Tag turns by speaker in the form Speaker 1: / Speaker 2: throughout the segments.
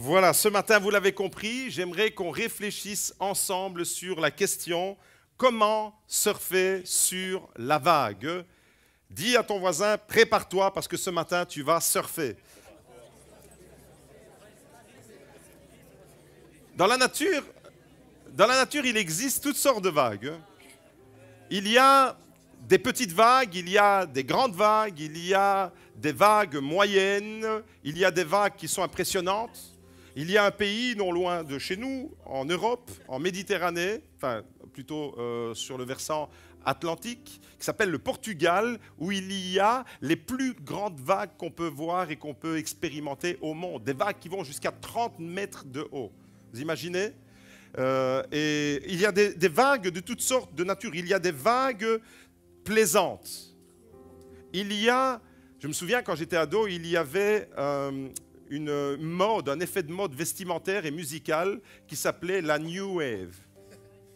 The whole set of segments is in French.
Speaker 1: Voilà, ce matin, vous l'avez compris, j'aimerais qu'on réfléchisse ensemble sur la question « Comment surfer sur la vague ?» Dis à ton voisin, prépare-toi parce que ce matin, tu vas surfer. Dans la nature, il existe toutes sortes de vagues. Il y a des petites vagues, il y a des grandes vagues, il y a des vagues moyennes, il y a des vagues qui sont impressionnantes. Il y a un pays non loin de chez nous, en Europe, en Méditerranée, enfin plutôt sur le versant atlantique, qui s'appelle le Portugal, où il y a les plus grandes vagues qu'on peut voir et qu'on peut expérimenter au monde. Des vagues qui vont jusqu'à 30 mètres de haut. Vous imaginez ? Et il y a des vagues de toutes sortes de nature. Il y a des vagues plaisantes. Je me souviens quand j'étais ado, il y avait une mode, un effet de mode vestimentaire et musical qui s'appelait la New Wave.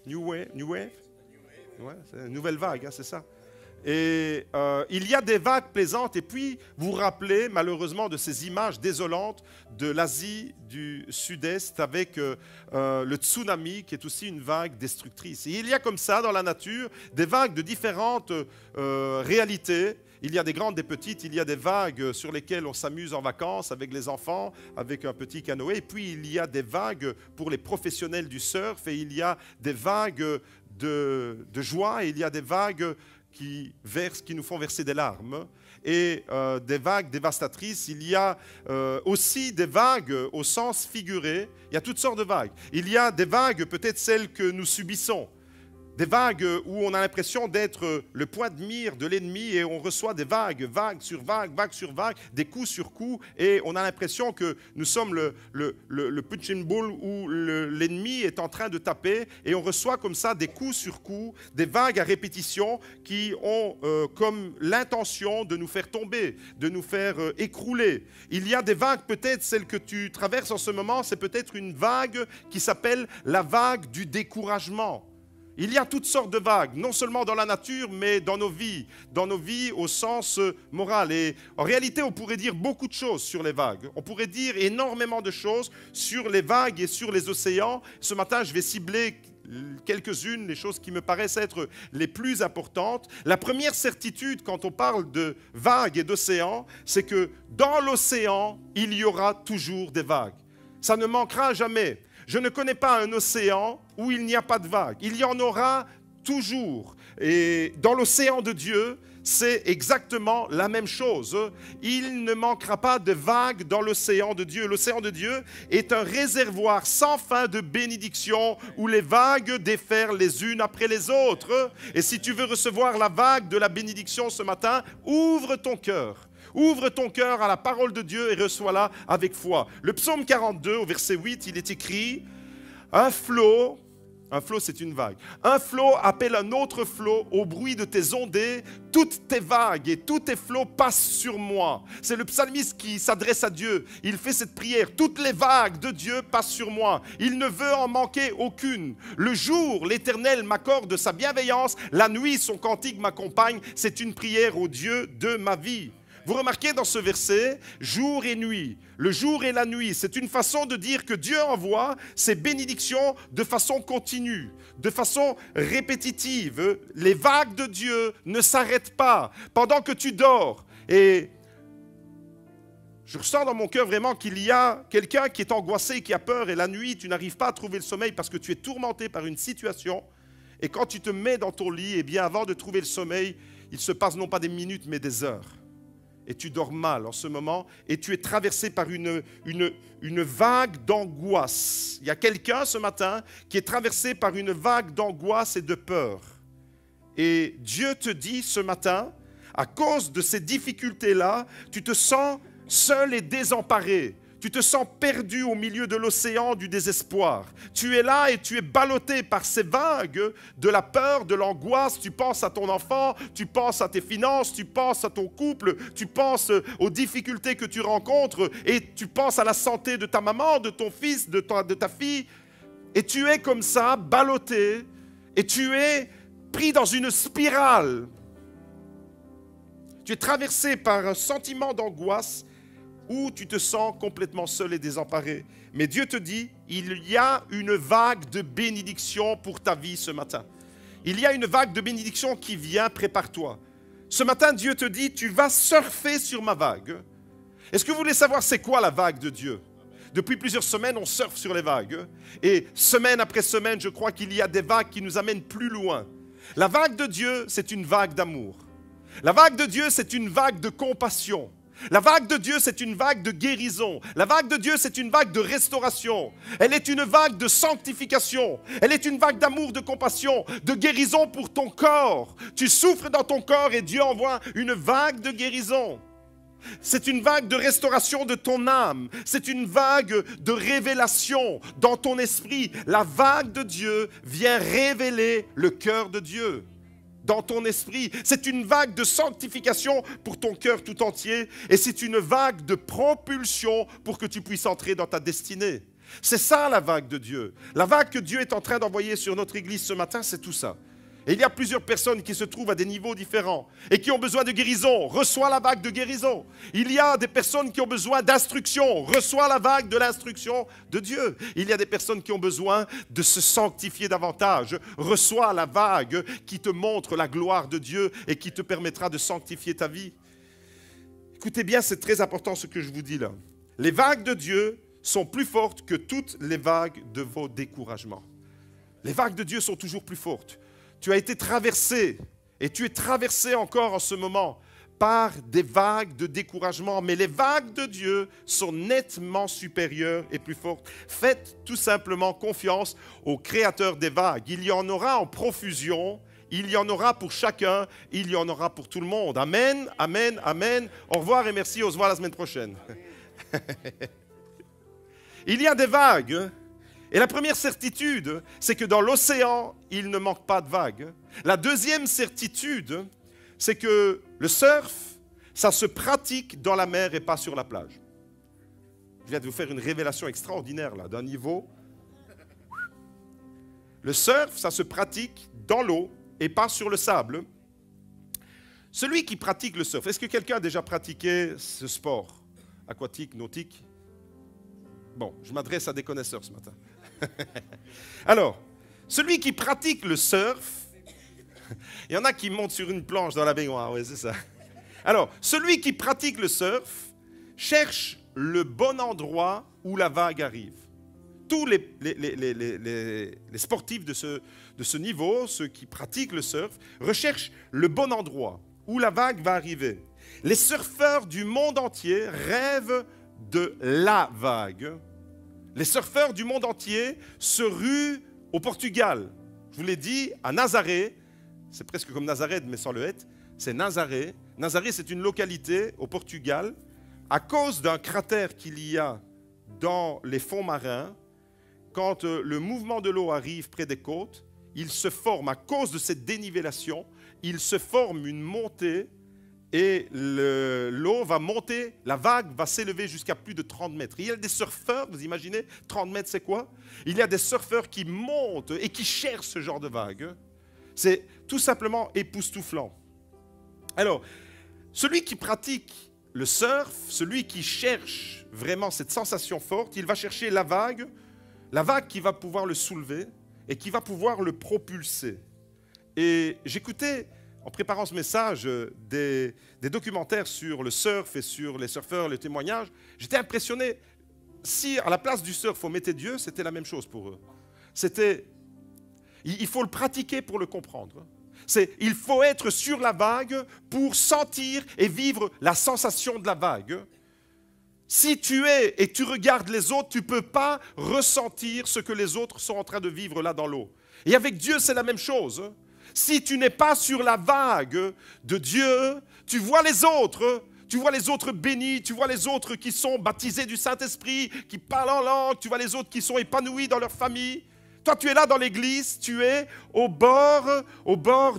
Speaker 1: New Wave? Ouais, c'est une nouvelle vague, hein, c'est ça. Et il y a des vagues plaisantes, et puis vous vous rappelez malheureusement de ces images désolantes de l'Asie du Sud-Est avec le tsunami qui est aussi une vague destructrice. Et il y a comme ça dans la nature des vagues de différentes réalités. Il y a des grandes, des petites, il y a des vagues sur lesquelles on s'amuse en vacances avec les enfants, avec un petit canoë. Et puis il y a des vagues pour les professionnels du surf, et il y a des vagues de joie, et il y a des vagues qui nous font verser des larmes, et des vagues dévastatrices. Il y a aussi des vagues au sens figuré. Il y a toutes sortes de vagues. Il y a des vagues, peut-être celles que nous subissons, des vagues où on a l'impression d'être le point de mire de l'ennemi, et on reçoit des vagues, vague sur vague, vague sur vague, des coups sur coups, et on a l'impression que nous sommes le punching ball où l'ennemi est en train de taper, et on reçoit comme ça des coups sur coups, des vagues à répétition qui ont comme l'intention de nous faire tomber, de nous faire écrouler. Il y a des vagues, peut-être celle que tu traverses en ce moment, c'est peut-être une vague qui s'appelle la vague du découragement. Il y a toutes sortes de vagues, non seulement dans la nature, mais dans nos vies au sens moral. Et en réalité, on pourrait dire beaucoup de choses sur les vagues. On pourrait dire énormément de choses sur les vagues et sur les océans. Ce matin, je vais cibler quelques-unes, les choses qui me paraissent être les plus importantes. La première certitude, quand on parle de vagues et d'océans, c'est que dans l'océan, il y aura toujours des vagues. Ça ne manquera jamais. Je ne connais pas un océan où il n'y a pas de vagues. Il y en aura toujours. Et dans l'océan de Dieu, c'est exactement la même chose. Il ne manquera pas de vagues dans l'océan de Dieu. L'océan de Dieu est un réservoir sans fin de bénédictions où les vagues déferlent les unes après les autres. Et si tu veux recevoir la vague de la bénédiction ce matin, ouvre ton cœur. Ouvre ton cœur à la parole de Dieu et reçois-la avec foi. Le psaume 42, au verset 8, il est écrit « Un flot c'est une vague, un flot appelle un autre flot au bruit de tes ondées, toutes tes vagues et tous tes flots passent sur moi. » C'est le psalmiste qui s'adresse à Dieu. Il fait cette prière. Toutes les vagues de Dieu passent sur moi. Il ne veut en manquer aucune. Le jour, l'Éternel m'accorde sa bienveillance. La nuit, son cantique m'accompagne. C'est une prière au Dieu de ma vie. Vous remarquez dans ce verset, jour et nuit, le jour et la nuit, c'est une façon de dire que Dieu envoie ses bénédictions de façon continue, de façon répétitive. Les vagues de Dieu ne s'arrêtent pas pendant que tu dors. Et je ressens dans mon cœur vraiment qu'il y a quelqu'un qui est angoissé, qui a peur, et la nuit, tu n'arrives pas à trouver le sommeil parce que tu es tourmenté par une situation. Et quand tu te mets dans ton lit, eh bien, avant de trouver le sommeil, il se passe non pas des minutes, mais des heures. Et tu dors mal en ce moment, et tu es traversé par une vague d'angoisse. Il y a quelqu'un ce matin qui est traversé par une vague d'angoisse et de peur. Et Dieu te dit ce matin, à cause de ces difficultés-là, tu te sens seul et désemparé. Tu te sens perdu au milieu de l'océan du désespoir. Tu es là et tu es ballotté par ces vagues de la peur, de l'angoisse. Tu penses à ton enfant, tu penses à tes finances, tu penses à ton couple, tu penses aux difficultés que tu rencontres, et tu penses à la santé de ta maman, de ton fils, de ta fille. Et tu es comme ça, ballotté, et tu es pris dans une spirale. Tu es traversé par un sentiment d'angoisse où tu te sens complètement seul et désemparé. Mais Dieu te dit, il y a une vague de bénédiction pour ta vie ce matin. Il y a une vague de bénédiction qui vient, prépare-toi. Ce matin, Dieu te dit, tu vas surfer sur ma vague. Est-ce que vous voulez savoir c'est quoi la vague de Dieu? Depuis plusieurs semaines, on surfe sur les vagues. Et semaine après semaine, je crois qu'il y a des vagues qui nous amènent plus loin. La vague de Dieu, c'est une vague d'amour. La vague de Dieu, c'est une vague de compassion. La vague de Dieu, c'est une vague de guérison. La vague de Dieu, c'est une vague de restauration. Elle est une vague de sanctification. Elle est une vague d'amour, de compassion, de guérison pour ton corps. Tu souffres dans ton corps et Dieu envoie une vague de guérison. C'est une vague de restauration de ton âme. C'est une vague de révélation dans ton esprit. La vague de Dieu vient révéler le cœur de Dieu dans ton esprit. C'est une vague de sanctification pour ton cœur tout entier. Et c'est une vague de propulsion pour que tu puisses entrer dans ta destinée. C'est ça la vague de Dieu. La vague que Dieu est en train d'envoyer sur notre église ce matin, c'est tout ça. Et il y a plusieurs personnes qui se trouvent à des niveaux différents et qui ont besoin de guérison. Reçois la vague de guérison. Il y a des personnes qui ont besoin d'instruction. Reçois la vague de l'instruction de Dieu. Il y a des personnes qui ont besoin de se sanctifier davantage. Reçois la vague qui te montre la gloire de Dieu et qui te permettra de sanctifier ta vie. Écoutez bien, c'est très important ce que je vous dis là. Les vagues de Dieu sont plus fortes que toutes les vagues de vos découragements. Les vagues de Dieu sont toujours plus fortes. Tu as été traversé, et tu es traversé encore en ce moment, par des vagues de découragement. Mais les vagues de Dieu sont nettement supérieures et plus fortes. Faites tout simplement confiance au Créateur des vagues. Il y en aura en profusion, il y en aura pour chacun, il y en aura pour tout le monde. Amen, amen, amen. Au revoir et merci, on se voit la semaine prochaine. Il y a des vagues. Et la première certitude, c'est que dans l'océan, il ne manque pas de vagues. La deuxième certitude, c'est que le surf, ça se pratique dans la mer et pas sur la plage. Je viens de vous faire une révélation extraordinaire, là, d'un niveau. Le surf, ça se pratique dans l'eau et pas sur le sable. Celui qui pratique le surf, est-ce que quelqu'un a déjà pratiqué ce sport aquatique, nautique? Bon, je m'adresse à des connaisseurs ce matin. Alors, celui qui pratique le surf, il y en a qui montent sur une planche dans la baignoire, oui, c'est ça. Alors, celui qui pratique le surf cherche le bon endroit où la vague arrive. Tous les sportifs de ce niveau, ceux qui pratiquent le surf, recherchent le bon endroit où la vague va arriver. Les surfeurs du monde entier rêvent de la vague. Les surfeurs du monde entier se ruent au Portugal. Je vous l'ai dit, à Nazaré, c'est presque comme Nazareth, mais sans le « être », c'est Nazaré. Nazaré, c'est une localité au Portugal. À cause d'un cratère qu'il y a dans les fonds marins, quand le mouvement de l'eau arrive près des côtes, il se forme, à cause de cette dénivellation, il se forme une montée et l'eau va monter, la vague va s'élever jusqu'à plus de 30 mètres. Il y a des surfeurs, vous imaginez, 30 mètres c'est quoi? Il y a des surfeurs qui montent et qui cherchent ce genre de vague. C'est tout simplement époustouflant. Alors, celui qui pratique le surf, celui qui cherche vraiment cette sensation forte, il va chercher la vague qui va pouvoir le soulever et qui va pouvoir le propulser. Et j'écoutais, en préparant ce message, des documentaires sur le surf et sur les surfeurs, les témoignages. J'étais impressionné. Si à la place du surf, on mettait Dieu, c'était la même chose pour eux. Il faut le pratiquer pour le comprendre. Il faut être sur la vague pour sentir et vivre la sensation de la vague. Si tu es et tu regardes les autres, tu ne peux pas ressentir ce que les autres sont en train de vivre là dans l'eau. Et avec Dieu, c'est la même chose. Si tu n'es pas sur la vague de Dieu, tu vois les autres bénis, tu vois les autres qui sont baptisés du Saint-Esprit, qui parlent en langue, tu vois les autres qui sont épanouis dans leur famille. Toi, tu es là dans l'église, tu es au bord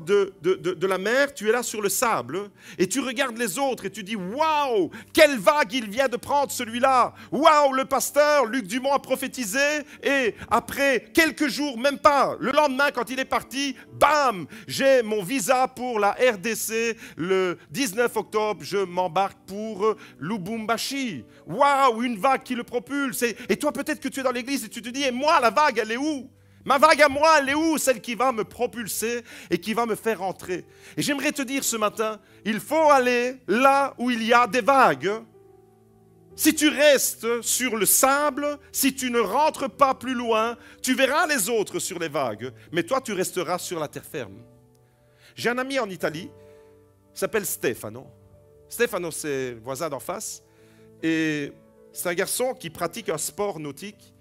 Speaker 1: de la mer, tu es là sur le sable, et tu regardes les autres et tu dis, waouh, quelle vague il vient de prendre celui-là. Waouh, le pasteur Luc Dumont a prophétisé, et après quelques jours, même pas, le lendemain quand il est parti, bam, j'ai mon visa pour la RDC, le 19 octobre, je m'embarque pour Lubumbashi. Waouh, une vague qui le propulse. Et toi, peut-être que tu es dans l'église et tu te dis, et moi, la vague, elle est où? Ma vague à moi, elle est où? Celle qui va me propulser et qui va me faire entrer. Et j'aimerais te dire ce matin, il faut aller là où il y a des vagues. Si tu restes sur le sable, si tu ne rentres pas plus loin, tu verras les autres sur les vagues, mais toi, tu resteras sur la terre ferme. J'ai un ami en Italie, il s'appelle Stefano. Stefano, c'est le voisin d'en face. Et c'est un garçon qui pratique un sport nautique.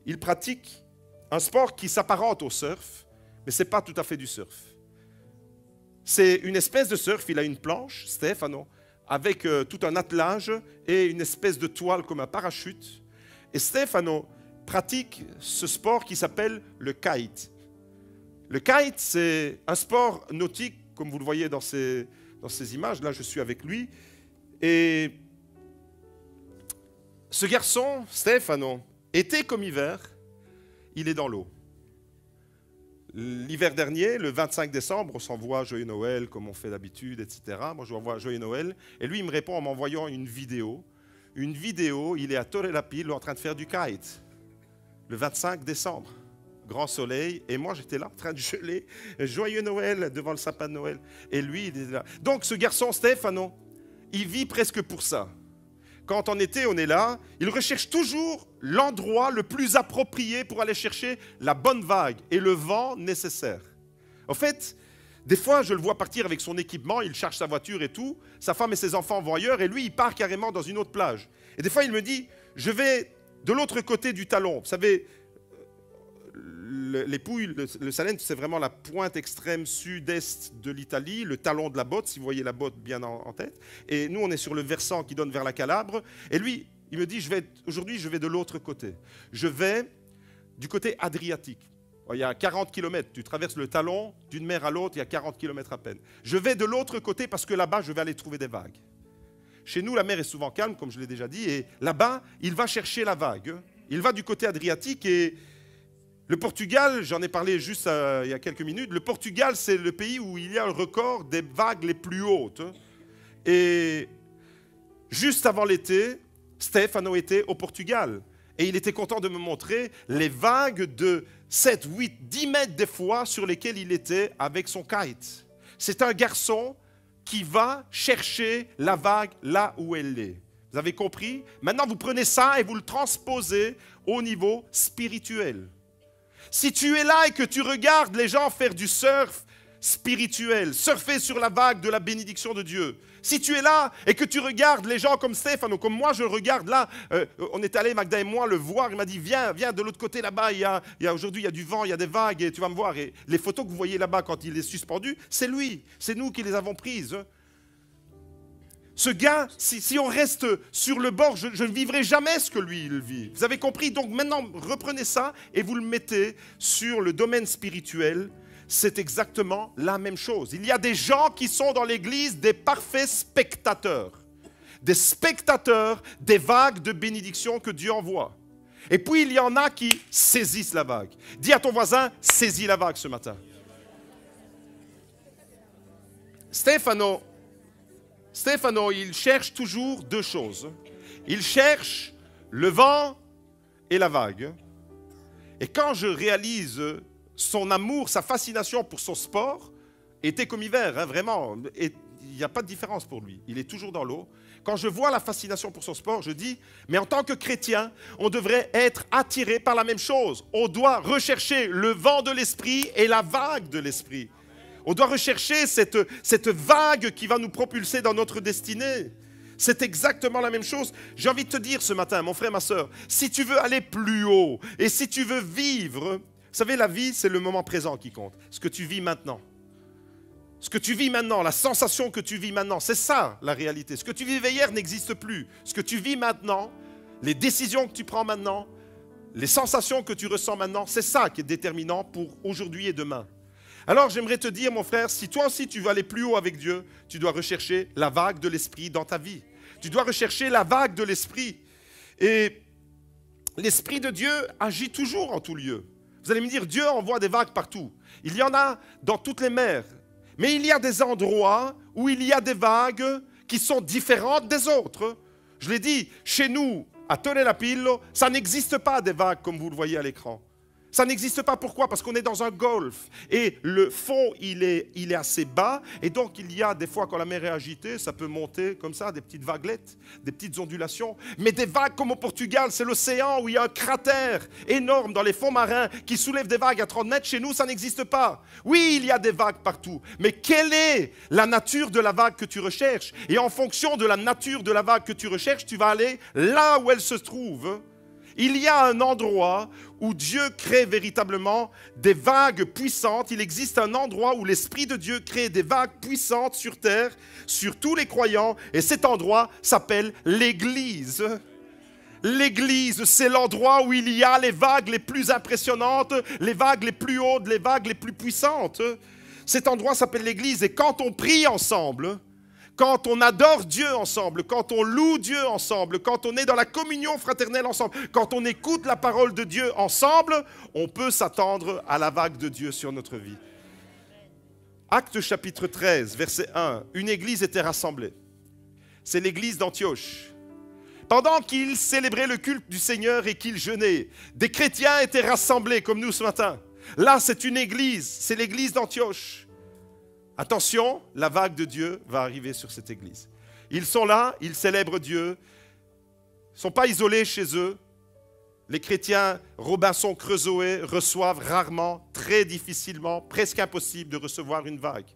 Speaker 1: Il pratique un sport qui s'apparente au surf, mais ce n'est pas tout à fait du surf. C'est une espèce de surf, il a une planche, Stefano, avec tout un attelage et une espèce de toile comme un parachute. Et Stefano pratique ce sport qui s'appelle le kite. Le kite, c'est un sport nautique, comme vous le voyez dans ces images. Là, je suis avec lui. Et ce garçon, Stefano, été comme hiver, il est dans l'eau. L'hiver dernier, le 25 décembre, on s'envoie Joyeux Noël comme on fait d'habitude, etc. Moi, je lui envoie Joyeux Noël. Et lui, il me répond en m'envoyant une vidéo. Une vidéo, il est à Torre la Pile en train de faire du kite. Le 25 décembre. Grand soleil. Et moi, j'étais là en train de geler. Joyeux Noël devant le sapin de Noël. Et lui, il est là. Donc, ce garçon, Stefano, il vit presque pour ça. Quand en été, on est là, il recherche toujours l'endroit le plus approprié pour aller chercher la bonne vague et le vent nécessaire. En fait, des fois, je le vois partir avec son équipement, il charge sa voiture et tout, sa femme et ses enfants vont ailleurs, et lui, il part carrément dans une autre plage. Et des fois, il me dit, je vais de l'autre côté du talon. Vous savez, les Pouilles, le Salento, c'est vraiment la pointe extrême sud-est de l'Italie, le talon de la botte, si vous voyez la botte bien en tête. Et nous, on est sur le versant qui donne vers la Calabre. Et lui, il me dit, aujourd'hui, je vais de l'autre côté. Je vais du côté adriatique. Il y a 40 km, tu traverses le talon d'une mer à l'autre, il y a 40 km à peine. Je vais de l'autre côté parce que là-bas, je vais aller trouver des vagues. Chez nous, la mer est souvent calme, comme je l'ai déjà dit, et là-bas, il va chercher la vague. Il va du côté adriatique et le Portugal, j'en ai parlé juste il y a quelques minutes, le Portugal, c'est le pays où il y a le record des vagues les plus hautes. Et juste avant l'été, Stefano était au Portugal. Et il était content de me montrer les vagues de 7, 8, 10 mètres des fois sur lesquelles il était avec son kite. C'est un garçon qui va chercher la vague là où elle est. Vous avez compris? Maintenant, vous prenez ça et vous le transposez au niveau spirituel. Si tu es là et que tu regardes les gens faire du surf spirituel, surfer sur la vague de la bénédiction de Dieu, si tu es là et que tu regardes les gens comme Stefano, comme moi je le regarde là, on est allé, Magda et moi, le voir, il m'a dit viens de l'autre côté là-bas, aujourd'hui il y a du vent, il y a des vagues et tu vas me voir. Et les photos que vous voyez là-bas quand il est suspendu, c'est lui, c'est nous qui les avons prises. Ce gars, si on reste sur le bord, je ne vivrai jamais ce que lui, il vit. Vous avez compris? Donc maintenant, reprenez ça et vous le mettez sur le domaine spirituel. C'est exactement la même chose. Il y a des gens qui sont dans l'église des parfaits spectateurs. Des spectateurs des vagues de bénédiction que Dieu envoie. Et puis il y en a qui saisissent la vague. Dis à ton voisin, saisis la vague ce matin. Stefano, il cherche toujours deux choses. Il cherche le vent et la vague. Et quand je réalise son amour, sa fascination pour son sport, été comme hiver, hein, vraiment, il n'y a pas de différence pour lui. Il est toujours dans l'eau. Quand je vois la fascination pour son sport, je dis, mais en tant que chrétien, on devrait être attiré par la même chose. On doit rechercher le vent de l'esprit et la vague de l'esprit. On doit rechercher cette vague qui va nous propulser dans notre destinée. C'est exactement la même chose. J'ai envie de te dire ce matin, mon frère, ma soeur, si tu veux aller plus haut et si tu veux vivre, vous savez, la vie, c'est le moment présent qui compte. Ce que tu vis maintenant. Ce que tu vis maintenant, la sensation que tu vis maintenant, c'est ça la réalité. Ce que tu vivais hier n'existe plus. Ce que tu vis maintenant, les décisions que tu prends maintenant, les sensations que tu ressens maintenant, c'est ça qui est déterminant pour aujourd'hui et demain. Alors j'aimerais te dire, mon frère, si toi aussi tu veux aller plus haut avec Dieu, tu dois rechercher la vague de l'Esprit dans ta vie. Tu dois rechercher la vague de l'Esprit. Et l'Esprit de Dieu agit toujours en tout lieu. Vous allez me dire, Dieu envoie des vagues partout. Il y en a dans toutes les mers. Mais il y a des endroits où il y a des vagues qui sont différentes des autres. Je l'ai dit, chez nous, à Torre-la-Pillo, ça n'existe pas des vagues comme vous le voyez à l'écran. Ça n'existe pas. Pourquoi? Parce qu'on est dans un golfe. Et le fond, il est assez bas. Et donc, il y a des fois, quand la mer est agitée, ça peut monter comme ça, des petites vaguelettes, des petites ondulations. Mais des vagues comme au Portugal, c'est l'océan où il y a un cratère énorme dans les fonds marins qui soulève des vagues à 30 mètres. Chez nous, ça n'existe pas. Oui, il y a des vagues partout. Mais quelle est la nature de la vague que tu recherches? Et en fonction de la nature de la vague que tu recherches, tu vas aller là où elle se trouve. Il y a un endroit où Dieu crée véritablement des vagues puissantes. Il existe un endroit où l'Esprit de Dieu crée des vagues puissantes sur terre, sur tous les croyants. Et cet endroit s'appelle l'Église. L'Église, c'est l'endroit où il y a les vagues les plus impressionnantes, les vagues les plus hautes, les vagues les plus puissantes. Cet endroit s'appelle l'Église. Et quand on prie ensemble, quand on adore Dieu ensemble, quand on loue Dieu ensemble, quand on est dans la communion fraternelle ensemble, quand on écoute la parole de Dieu ensemble, on peut s'attendre à la vague de Dieu sur notre vie. Actes chapitre 13, verset 1. Une église était rassemblée. C'est l'église d'Antioche. Pendant qu'ils célébraient le culte du Seigneur et qu'ils jeûnaient, des chrétiens étaient rassemblés comme nous ce matin. Là, c'est une église, c'est l'église d'Antioche. Attention, la vague de Dieu va arriver sur cette église. Ils sont là, ils célèbrent Dieu. Ils ne sont pas isolés chez eux. Les chrétiens Robinson Crusoe reçoivent rarement, très difficilement, presque impossible de recevoir une vague.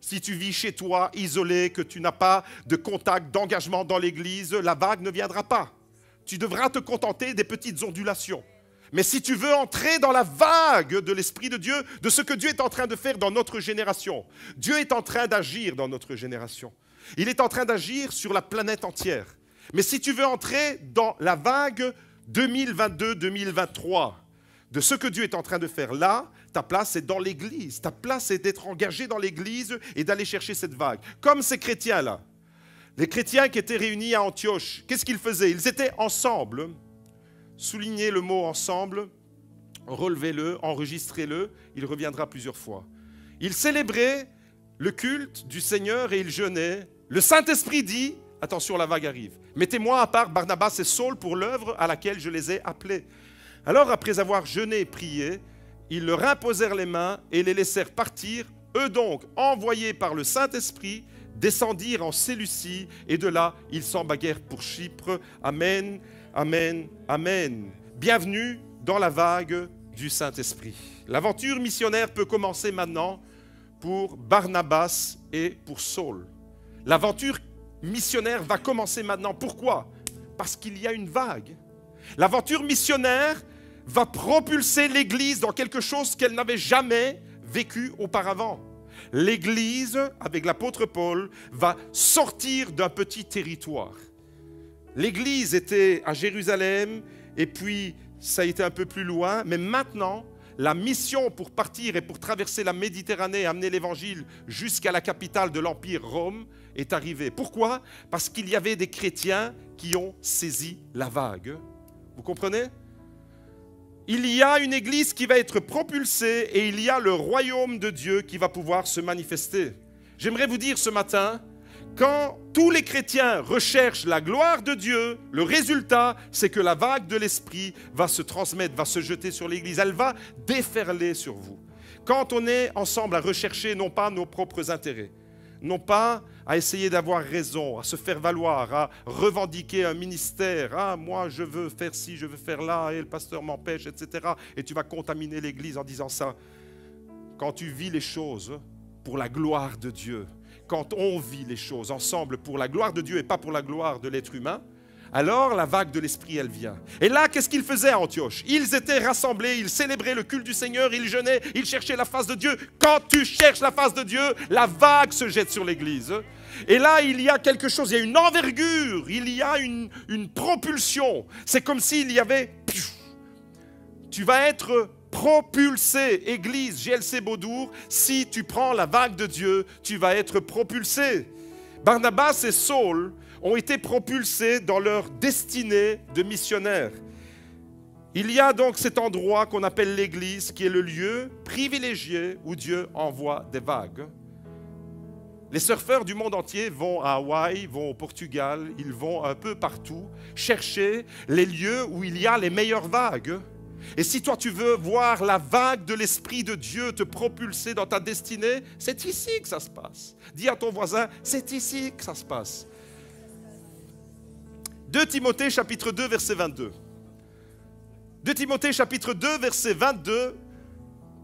Speaker 1: Si tu vis chez toi, isolé, que tu n'as pas de contact, d'engagement dans l'église, la vague ne viendra pas. Tu devras te contenter des petites ondulations. Mais si tu veux entrer dans la vague de l'Esprit de Dieu, de ce que Dieu est en train de faire dans notre génération, Dieu est en train d'agir dans notre génération. Il est en train d'agir sur la planète entière. Mais si tu veux entrer dans la vague 2022-2023, de ce que Dieu est en train de faire là, ta place est dans l'Église. Ta place est d'être engagé dans l'Église et d'aller chercher cette vague. Comme ces chrétiens-là. Les chrétiens qui étaient réunis à Antioche, qu'est-ce qu'ils faisaient? Ils étaient ensemble. Soulignez le mot ensemble, relevez-le, enregistrez-le, il reviendra plusieurs fois. Ils célébraient le culte du Seigneur et ils jeûnaient. Le Saint-Esprit dit, attention, la vague arrive, mettez-moi à part Barnabas et Saul pour l'œuvre à laquelle je les ai appelés. Alors, après avoir jeûné et prié, ils leur imposèrent les mains et les laissèrent partir. Eux donc, envoyés par le Saint-Esprit, descendirent en Séleucie et de là, ils s'embarquèrent pour Chypre. Amen. Amen, amen. Bienvenue dans la vague du Saint-Esprit. L'aventure missionnaire peut commencer maintenant pour Barnabas et pour Saul. L'aventure missionnaire va commencer maintenant. Pourquoi? Parce qu'il y a une vague. L'aventure missionnaire va propulser l'Église dans quelque chose qu'elle n'avait jamais vécu auparavant. L'Église, avec l'apôtre Paul, va sortir d'un petit territoire. L'Église était à Jérusalem et puis ça a été un peu plus loin. Mais maintenant, la mission pour partir et pour traverser la Méditerranée et amener l'Évangile jusqu'à la capitale de l'Empire, Rome, est arrivée. Pourquoi? Parce qu'il y avait des chrétiens qui ont saisi la vague. Vous comprenez? Il y a une Église qui va être propulsée et il y a le royaume de Dieu qui va pouvoir se manifester. J'aimerais vous dire ce matin, quand tous les chrétiens recherchent la gloire de Dieu, le résultat, c'est que la vague de l'Esprit va se transmettre, va se jeter sur l'Église. Elle va déferler sur vous. Quand on est ensemble à rechercher non pas nos propres intérêts, non pas à essayer d'avoir raison, à se faire valoir, à revendiquer un ministère. Ah, moi, je veux faire ci, je veux faire là, et le pasteur m'empêche, etc. Et tu vas contaminer l'Église en disant ça. Quand tu vis les choses pour la gloire de Dieu, quand on vit les choses ensemble pour la gloire de Dieu et pas pour la gloire de l'être humain, alors la vague de l'Esprit, elle vient. Et là, qu'est-ce qu'ils faisaient à Antioche? Ils étaient rassemblés, ils célébraient le culte du Seigneur, ils jeûnaient, ils cherchaient la face de Dieu. Quand tu cherches la face de Dieu, la vague se jette sur l'Église. Et là, il y a quelque chose, il y a une envergure, il y a une propulsion. C'est comme s'il y avait Tu vas être propulsé, Église GLC Beaudour, si tu prends la vague de Dieu, tu vas être propulsé. Barnabas et Saul ont été propulsés dans leur destinée de missionnaires. Il y a donc cet endroit qu'on appelle l'Église, qui est le lieu privilégié où Dieu envoie des vagues. Les surfeurs du monde entier vont à Hawaï, vont au Portugal, ils vont un peu partout chercher les lieux où il y a les meilleures vagues. Et si toi tu veux voir la vague de l'Esprit de Dieu te propulser dans ta destinée, c'est ici que ça se passe. Dis à ton voisin, c'est ici que ça se passe. 2 Timothée chapitre 2 verset 22. 2 Timothée chapitre 2 verset 22.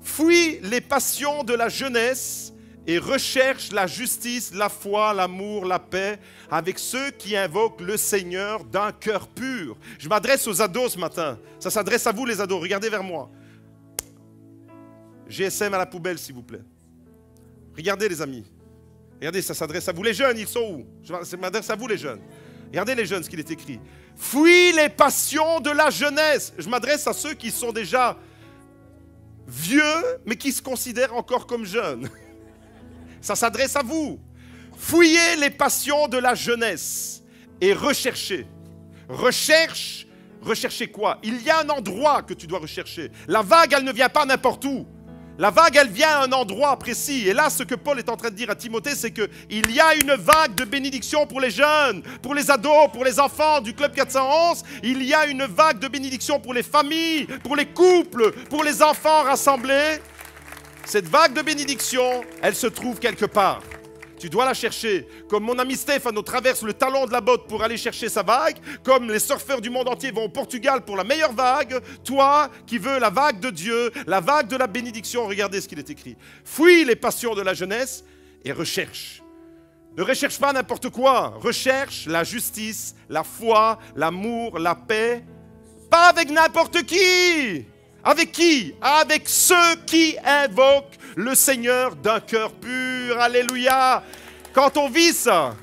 Speaker 1: Fuis les passions de la jeunesse et recherche la justice, la foi, l'amour, la paix avec ceux qui invoquent le Seigneur d'un cœur pur. Je m'adresse aux ados ce matin. Ça s'adresse à vous les ados. Regardez vers moi. GSM à la poubelle s'il vous plaît. Regardez les amis. Regardez, ça s'adresse à vous. Les jeunes, ils sont où? Je m'adresse à vous les jeunes. Regardez les jeunes ce qu'il est écrit. Fuis les passions de la jeunesse. Je m'adresse à ceux qui sont déjà vieux mais qui se considèrent encore comme jeunes. Ça s'adresse à vous. Fouillez les passions de la jeunesse et recherchez. Recherchez quoi? Il y a un endroit que tu dois rechercher. La vague, elle ne vient pas n'importe où. La vague, elle vient à un endroit précis. Et là, ce que Paul est en train de dire à Timothée, c'est qu'il y a une vague de bénédiction pour les jeunes, pour les ados, pour les enfants du Club 411. Il y a une vague de bénédiction pour les familles, pour les couples, pour les enfants rassemblés. Cette vague de bénédiction, elle se trouve quelque part. Tu dois la chercher. Comme mon ami Stéphane traverse le talon de la botte pour aller chercher sa vague, comme les surfeurs du monde entier vont au Portugal pour la meilleure vague, toi qui veux la vague de Dieu, la vague de la bénédiction, regardez ce qu'il est écrit. Fuis les passions de la jeunesse et recherche. Ne recherche pas n'importe quoi. Recherche la justice, la foi, l'amour, la paix. Pas avec n'importe qui. Avec qui? Avec ceux qui invoquent le Seigneur d'un cœur pur. Alléluia. Quand on vit ça,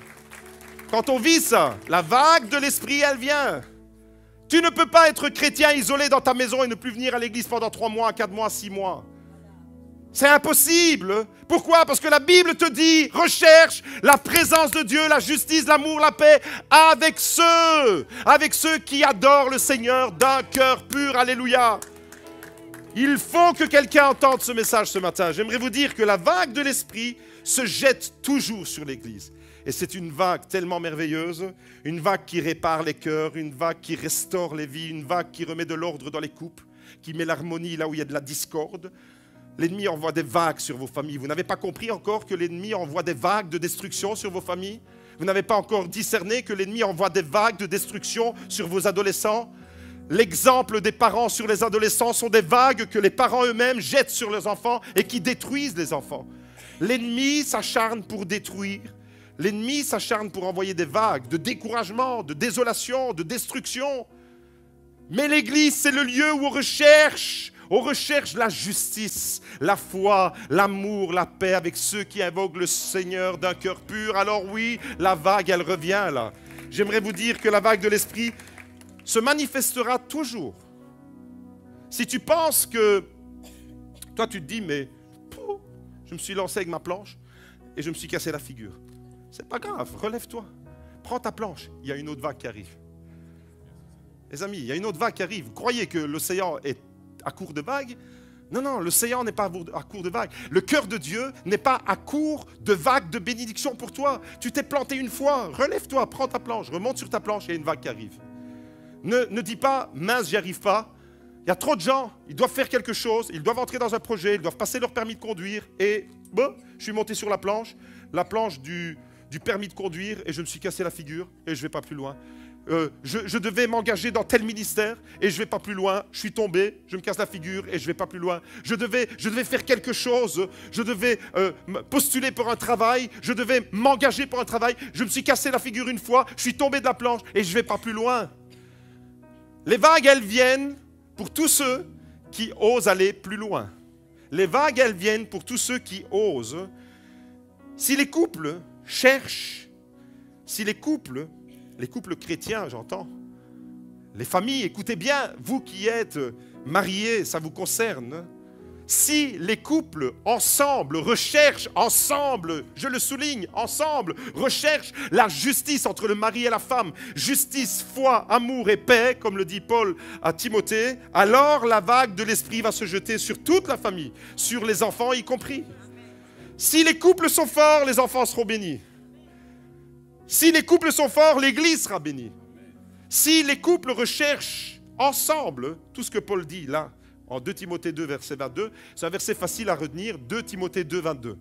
Speaker 1: la vague de l'Esprit, elle vient. Tu ne peux pas être chrétien isolé dans ta maison et ne plus venir à l'église pendant 3 mois, 4 mois, 6 mois. C'est impossible. Pourquoi? Parce que la Bible te dit, recherche la présence de Dieu, la justice, l'amour, la paix avec ceux qui adorent le Seigneur d'un cœur pur. Alléluia. Il faut que quelqu'un entende ce message ce matin. J'aimerais vous dire que la vague de l'Esprit se jette toujours sur l'Église. Et c'est une vague tellement merveilleuse, une vague qui répare les cœurs, une vague qui restaure les vies, une vague qui remet de l'ordre dans les couples, qui met l'harmonie là où il y a de la discorde. L'ennemi envoie des vagues sur vos familles. Vous n'avez pas compris encore que l'ennemi envoie des vagues de destruction sur vos familles? Vous n'avez pas encore discerné que l'ennemi envoie des vagues de destruction sur vos adolescents? L'exemple des parents sur les adolescents sont des vagues que les parents eux-mêmes jettent sur leurs enfants et qui détruisent les enfants. L'ennemi s'acharne pour détruire. L'ennemi s'acharne pour envoyer des vagues de découragement, de désolation, de destruction. Mais l'Église, c'est le lieu où on recherche la justice, la foi, l'amour, la paix avec ceux qui invoquent le Seigneur d'un cœur pur. Alors oui, la vague, elle revient là. J'aimerais vous dire que la vague de l'Esprit se manifestera toujours. Si tu penses que, toi tu te dis, mais je me suis lancé avec ma planche et je me suis cassé la figure. C'est pas grave, relève-toi. Prends ta planche, il y a une autre vague qui arrive. Les amis, il y a une autre vague qui arrive. Vous croyez que l'océan est à court de vagues? Non, l'océan n'est pas à court de vagues. Le cœur de Dieu n'est pas à court de vagues de bénédiction pour toi. Tu t'es planté une fois, relève-toi, prends ta planche, remonte sur ta planche, il y a une vague qui arrive. Ne dis pas, mince, j'y arrive pas. Il y a trop de gens, ils doivent faire quelque chose, ils doivent entrer dans un projet, ils doivent passer leur permis de conduire. Et bon, je suis monté sur la planche du permis de conduire, et je me suis cassé la figure, et je ne vais pas plus loin. Je devais m'engager dans tel ministère, et je ne vais pas plus loin. Je suis tombé, je me casse la figure, et je ne vais pas plus loin. Je devais faire quelque chose, je devais postuler pour un travail, je devais m'engager pour un travail. Je me suis cassé la figure une fois, je suis tombé de la planche, et je ne vais pas plus loin. Les vagues, elles viennent pour tous ceux qui osent aller plus loin. Les vagues, elles viennent pour tous ceux qui osent. Si les couples cherchent, les couples chrétiens, j'entends, les familles, écoutez bien, vous qui êtes mariés, ça vous concerne. Si les couples ensemble recherchent ensemble, je le souligne, ensemble, recherchent la justice entre le mari et la femme, justice, foi, amour et paix, comme le dit Paul à Timothée, alors la vague de l'esprit va se jeter sur toute la famille, sur les enfants y compris. Si les couples sont forts, les enfants seront bénis. Si les couples sont forts, l'Église sera bénie. Si les couples recherchent ensemble tout ce que Paul dit là, en 2 Timothée 2, verset 22, c'est un verset facile à retenir, 2 Timothée 2, 22.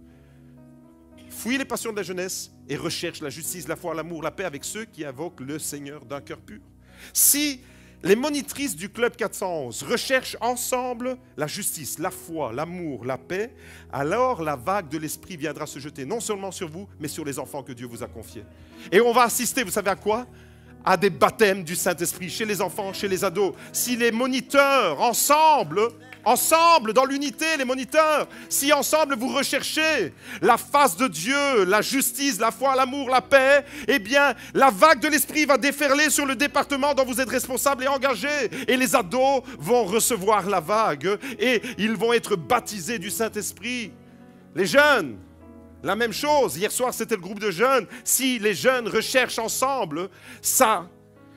Speaker 1: Fuis les passions de la jeunesse et recherche la justice, la foi, l'amour, la paix avec ceux qui invoquent le Seigneur d'un cœur pur. Si les monitrices du Club 411 recherchent ensemble la justice, la foi, l'amour, la paix, alors la vague de l'Esprit viendra se jeter non seulement sur vous, mais sur les enfants que Dieu vous a confiés. Et on va assister, vous savez à quoi ? À des baptêmes du Saint-Esprit, chez les enfants, chez les ados. Si les moniteurs, ensemble, dans l'unité, les moniteurs, si ensemble vous recherchez la face de Dieu, la justice, la foi, l'amour, la paix, eh bien, la vague de l'Esprit va déferler sur le département dont vous êtes responsable et engagé. Et les ados vont recevoir la vague et ils vont être baptisés du Saint-Esprit. Les jeunes, la même chose, hier soir c'était le groupe de jeunes. Si les jeunes recherchent ensemble, ça,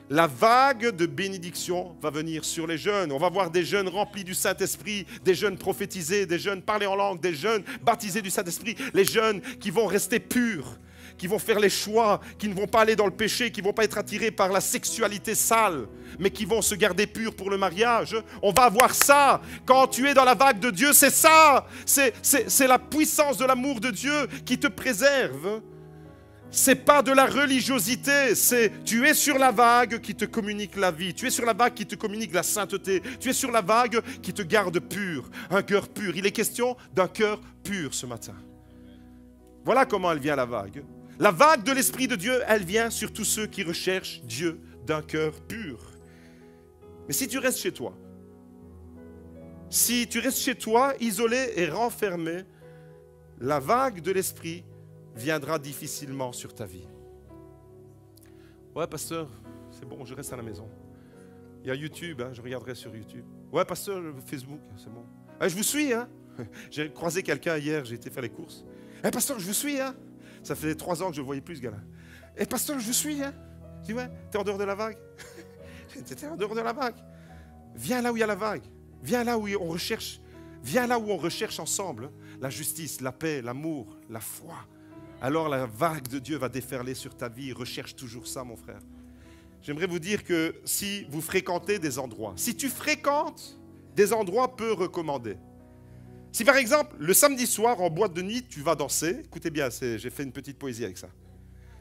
Speaker 1: la vague de bénédiction va venir sur les jeunes. On va voir des jeunes remplis du Saint-Esprit, des jeunes prophétisés, des jeunes parler en langue, des jeunes baptisés du Saint-Esprit, les jeunes qui vont rester purs, qui vont faire les choix, qui ne vont pas aller dans le péché, qui ne vont pas être attirés par la sexualité sale, mais qui vont se garder purs pour le mariage. On va avoir ça. Quand tu es dans la vague de Dieu, c'est ça. C'est la puissance de l'amour de Dieu qui te préserve. C'est pas de la religiosité, tu es sur la vague qui te communique la vie, tu es sur la vague qui te communique la sainteté, tu es sur la vague qui te garde pur, un cœur pur. Il est question d'un cœur pur ce matin. Voilà comment elle vient la vague. La vague de l'Esprit de Dieu, elle vient sur tous ceux qui recherchent Dieu d'un cœur pur. Mais si tu restes chez toi, isolé et renfermé, la vague de l'Esprit viendra difficilement sur ta vie. Ouais, pasteur, c'est bon, je reste à la maison. Il y a YouTube, je regarderai sur YouTube. Ouais, pasteur, Facebook, c'est bon. Je vous suis, J'ai croisé quelqu'un hier, j'ai été faire les courses. Pasteur, je vous suis, Ça fait 3 ans que je ne le voyais plus, ce gars-là. Pasteur, je vous suis, Je dis, ouais, t'es en dehors de la vague. T'es en dehors de la vague. Viens là où il y a la vague. Viens là où on recherche. Viens là où on recherche ensemble la justice, la paix, l'amour, la foi. Alors la vague de Dieu va déferler sur ta vie. Recherche toujours ça, mon frère. J'aimerais vous dire que si vous fréquentez des endroits, si tu fréquentes des endroits peu recommandés, si par exemple, le samedi soir, en boîte de nuit, tu vas danser, écoutez bien, j'ai fait une petite poésie avec ça.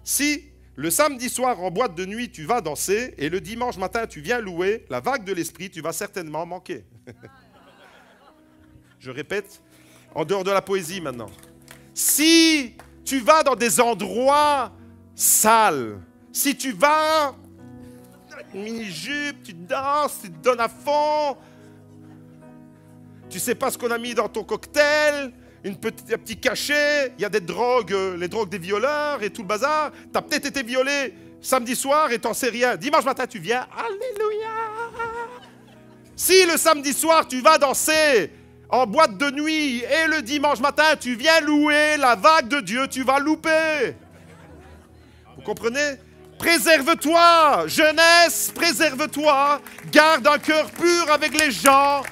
Speaker 1: Si le samedi soir, en boîte de nuit, tu vas danser, et le dimanche matin, tu viens louer la vague de l'Esprit, tu vas certainement manquer. Je répète, en dehors de la poésie maintenant. Si tu vas dans des endroits sales, si tu vas, une mini-jupe, tu danses, tu te donnes à fond, tu ne sais pas ce qu'on a mis dans ton cocktail, un petit cachet, il y a des drogues, les drogues des violeurs et tout le bazar. Tu as peut-être été violé samedi soir et tu n'en sais rien. Dimanche matin, tu viens, alléluia. Si le samedi soir, tu vas danser en boîte de nuit et le dimanche matin, tu viens louer la vague de Dieu, tu vas louper. Vous comprenez ? Préserve-toi, jeunesse, préserve-toi. Garde un cœur pur avec les gens.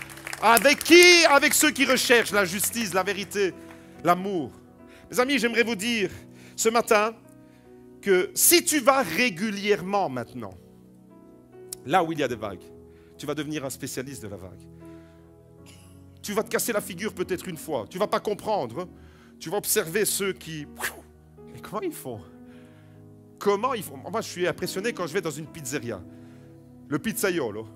Speaker 1: Avec qui ? Avec ceux qui recherchent la justice, la vérité, l'amour. Mes amis, j'aimerais vous dire ce matin que si tu vas régulièrement maintenant, là où il y a des vagues, tu vas devenir un spécialiste de la vague. Tu vas te casser la figure peut-être une fois. Tu ne vas pas comprendre. Tu vas observer ceux qui... Mais comment ils font ? Comment ils font ? Moi, je suis impressionné quand je vais dans une pizzeria. Le pizzaiolo.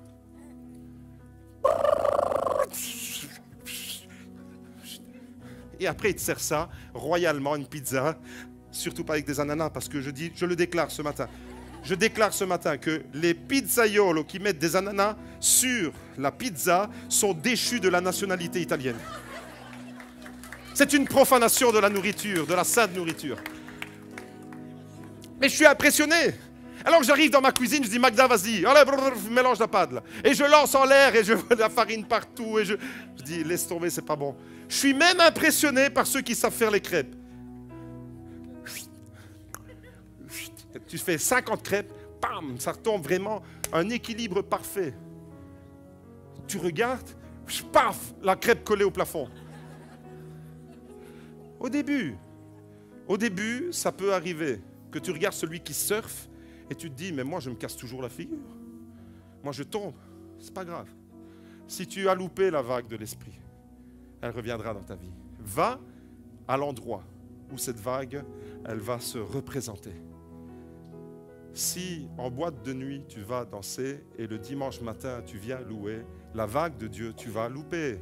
Speaker 1: Et après, il te sert ça, royalement, une pizza, surtout pas avec des ananas, parce que je le déclare ce matin. Je déclare ce matin que les pizzaiolos qui mettent des ananas sur la pizza sont déchus de la nationalité italienne. C'est une profanation de la nourriture, de la sainte nourriture. Mais je suis impressionné. Alors j'arrive dans ma cuisine, je dis Magda, vas-y, allez, mélange la pâte là. Et je lance en l'air et je vois de la farine partout. Et je dis, laisse tomber, c'est pas bon. Je suis même impressionné par ceux qui savent faire les crêpes. Tu fais 50 crêpes, bam, ça retombe vraiment un équilibre parfait. Tu regardes, paf, la crêpe collée au plafond. Au début, ça peut arriver que tu regardes celui qui surfe et tu te dis, mais moi je me casse toujours la figure. Moi je tombe, c'est pas grave. Si tu as loupé la vague de l'esprit, elle reviendra dans ta vie. Va à l'endroit où cette vague, elle va se représenter. Si en boîte de nuit tu vas danser et le dimanche matin tu viens louer, la vague de Dieu tu vas louper.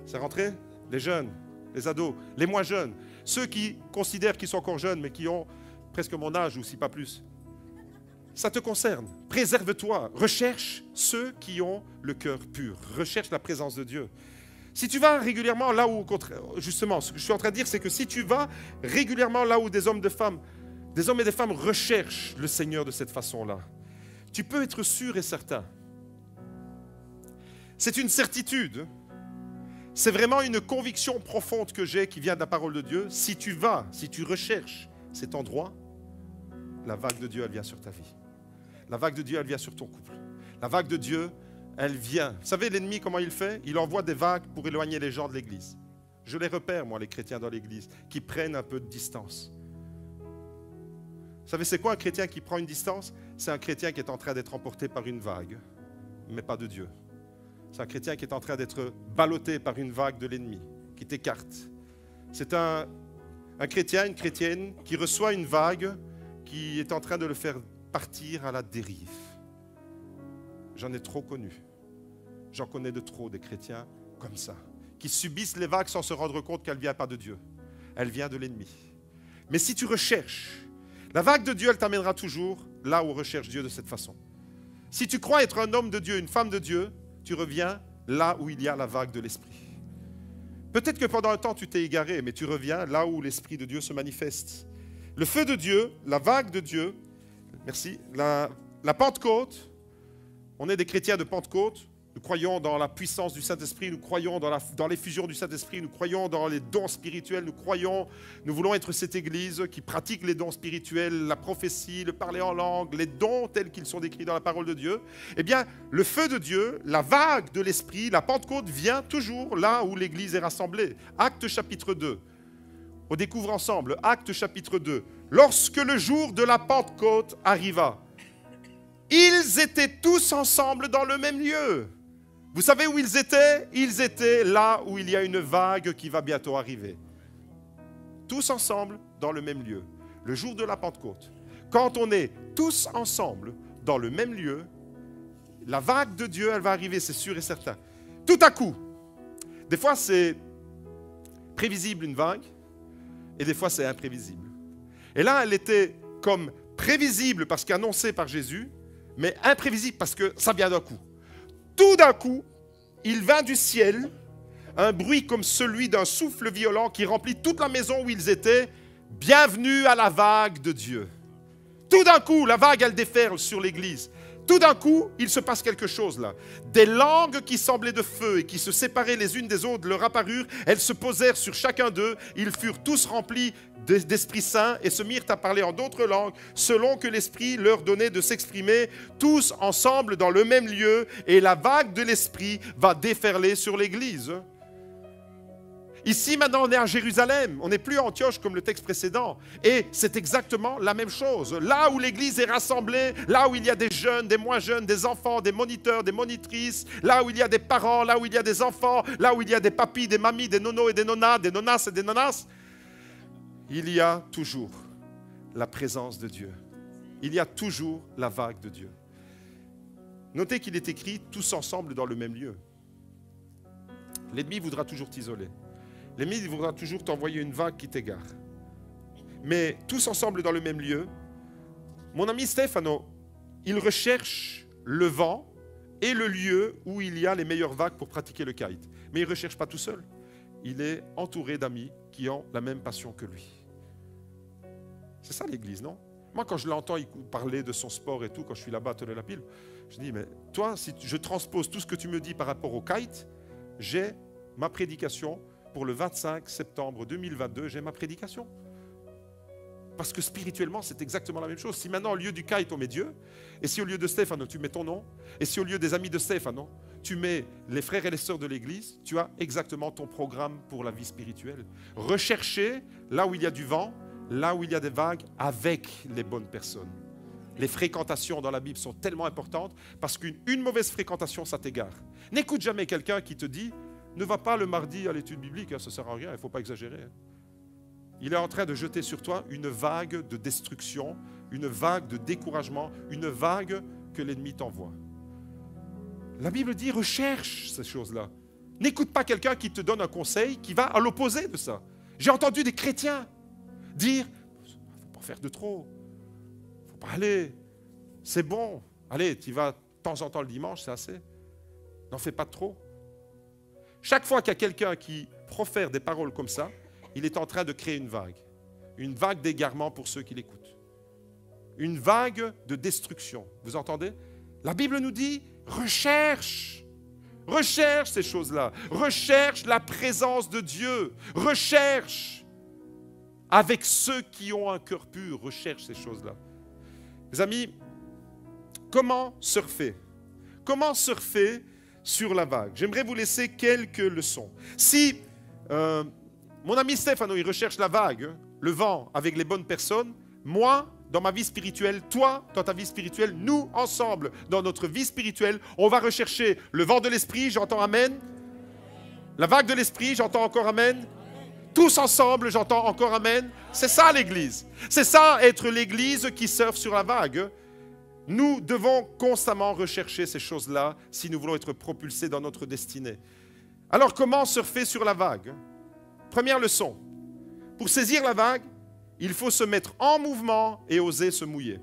Speaker 1: C'est rentré? Les jeunes, les ados, les moins jeunes, ceux qui considèrent qu'ils sont encore jeunes mais qui ont presque mon âge ou si pas plus. Ça te concerne. Préserve-toi. Recherche ceux qui ont le cœur pur. Recherche la présence de Dieu. Si tu vas régulièrement là où, justement, ce que je suis en train de dire, c'est que si tu vas régulièrement là où des hommes et des femmes recherchent le Seigneur de cette façon-là, tu peux être sûr et certain. C'est une certitude. C'est vraiment une conviction profonde que j'ai qui vient de la parole de Dieu. Si tu recherches cet endroit, la vague de Dieu, elle vient sur ta vie. La vague de Dieu, elle vient sur ton couple. La vague de Dieu, elle vient. Vous savez, l'ennemi, comment il fait? Il envoie des vagues pour éloigner les gens de l'église. Je les repère, moi, les chrétiens dans l'église, qui prennent un peu de distance. Vous savez, c'est quoi un chrétien qui prend une distance? C'est un chrétien qui est en train d'être emporté par une vague, mais pas de Dieu. C'est un chrétien qui est en train d'être ballotté par une vague de l'ennemi, qui t'écarte. C'est un chrétien, une chrétienne qui reçoit une vague qui est en train de le faire partir à la dérive. J'en ai trop connu. J'en connais de trop des chrétiens comme ça, qui subissent les vagues sans se rendre compte qu'elle ne vient pas de Dieu. Elle vient de l'ennemi. Mais si tu recherches, la vague de Dieu, elle t'amènera toujours là où on recherche Dieu de cette façon. Si tu crois être un homme de Dieu, une femme de Dieu, tu reviens là où il y a la vague de l'Esprit. Peut-être que pendant un temps, tu t'es égaré, mais tu reviens là où l'Esprit de Dieu se manifeste. Le feu de Dieu, la vague de Dieu, merci, la Pentecôte, on est des chrétiens de Pentecôte, nous croyons dans la puissance du Saint-Esprit, nous croyons dans l'effusion du Saint-Esprit, nous croyons dans les dons spirituels, nous voulons être cette église qui pratique les dons spirituels, la prophétie, le parler en langue, les dons tels qu'ils sont décrits dans la parole de Dieu. Eh bien, le feu de Dieu, la vague de l'Esprit, la Pentecôte vient toujours là où l'église est rassemblée. Actes chapitre 2. On découvre ensemble, Actes chapitre 2. Lorsque le jour de la Pentecôte arriva, ils étaient tous ensemble dans le même lieu. Vous savez où ils étaient? Ils étaient là où il y a une vague qui va bientôt arriver. Tous ensemble dans le même lieu. Le jour de la Pentecôte. Quand on est tous ensemble dans le même lieu, la vague de Dieu, elle va arriver, c'est sûr et certain. Tout à coup. Des fois, c'est prévisible une vague, et des fois, c'est imprévisible. Et là, elle était comme prévisible parce qu'annoncée par Jésus, mais imprévisible parce que ça vient d'un coup. Tout d'un coup, il vint du ciel un bruit comme celui d'un souffle violent qui remplit toute la maison où ils étaient. Bienvenue à la vague de Dieu. Tout d'un coup, la vague, elle déferle sur l'église. Tout d'un coup, il se passe quelque chose là. Des langues qui semblaient de feu et qui se séparaient les unes des autres leur apparurent. Elles se posèrent sur chacun d'eux. Ils furent tous remplis d'Esprit Saint et se mirent à parler en d'autres langues selon que l'Esprit leur donnait de s'exprimer, tous ensemble dans le même lieu. Et la vague de l'Esprit va déferler sur l'église. Ici, maintenant, on est à Jérusalem. On n'est plus à Antioche comme le texte précédent. Et c'est exactement la même chose. Là où l'église est rassemblée, là où il y a des jeunes, des moins jeunes, des enfants, des moniteurs, des monitrices, là où il y a des parents, là où il y a des enfants, là où il y a des papis, des mamies, des nonos et des nonas, des nonas et des nonas, il y a toujours la présence de Dieu. Il y a toujours la vague de Dieu. Notez qu'il est écrit tous ensemble dans le même lieu. L'ennemi voudra toujours t'isoler. L'ennemi voudra toujours t'envoyer une vague qui t'égare. Mais tous ensemble dans le même lieu, mon ami Stefano, il recherche le vent et le lieu où il y a les meilleures vagues pour pratiquer le kite. Mais il ne recherche pas tout seul. Il est entouré d'amis qui ont la même passion que lui. C'est ça l'église, non? Moi, quand je l'entends parler de son sport et tout, quand je suis là-bas à Tonne-la-Pile, je dis, mais toi, si je transpose tout ce que tu me dis par rapport au kite, j'ai ma prédication pour le 25 septembre 2022, j'ai ma prédication. Parce que spirituellement, c'est exactement la même chose. Si maintenant, au lieu du kite, on met Dieu, et si au lieu de Stéphano, tu mets ton nom, et si au lieu des amis de Stéphano, tu mets les frères et les sœurs de l'Église, tu as exactement ton programme pour la vie spirituelle. Recherchez là où il y a du vent, là où il y a des vagues, avec les bonnes personnes. Les fréquentations dans la Bible sont tellement importantes parce qu'une mauvaise fréquentation, ça t'égare. N'écoute jamais quelqu'un qui te dit « Ne va pas le mardi à l'étude biblique, ça ne sert à rien, il ne faut pas exagérer. » Il est en train de jeter sur toi une vague de destruction, une vague de découragement, une vague que l'ennemi t'envoie. La Bible dit recherche ces choses-là. N'écoute pas quelqu'un qui te donne un conseil qui va à l'opposé de ça. J'ai entendu des chrétiens dire « Il ne faut pas faire de trop, il ne faut pas aller, c'est bon, allez, tu y vas de temps en temps le dimanche, c'est assez. N'en fais pas de trop. » Chaque fois qu'il y a quelqu'un qui profère des paroles comme ça, il est en train de créer une vague d'égarement pour ceux qui l'écoutent, une vague de destruction. Vous entendez? La Bible nous dit, recherche ces choses-là, recherche la présence de Dieu, recherche avec ceux qui ont un cœur pur, recherche ces choses-là. Mes amis, comment surfer? Comment surfer sur la vague? J'aimerais vous laisser quelques leçons. Si mon ami Stéphano, il recherche la vague, le vent avec les bonnes personnes, moi, dans ma vie spirituelle, toi, dans ta vie spirituelle, nous, ensemble, dans notre vie spirituelle, on va rechercher le vent de l'esprit, j'entends amen. La vague de l'esprit, j'entends encore amen. Tous ensemble, j'entends encore amen. C'est ça l'Église. C'est ça être l'Église qui surfe sur la vague. Nous devons constamment rechercher ces choses-là si nous voulons être propulsés dans notre destinée. Alors, comment surfer sur la vague? Première leçon. Pour saisir la vague, il faut se mettre en mouvement et oser se mouiller.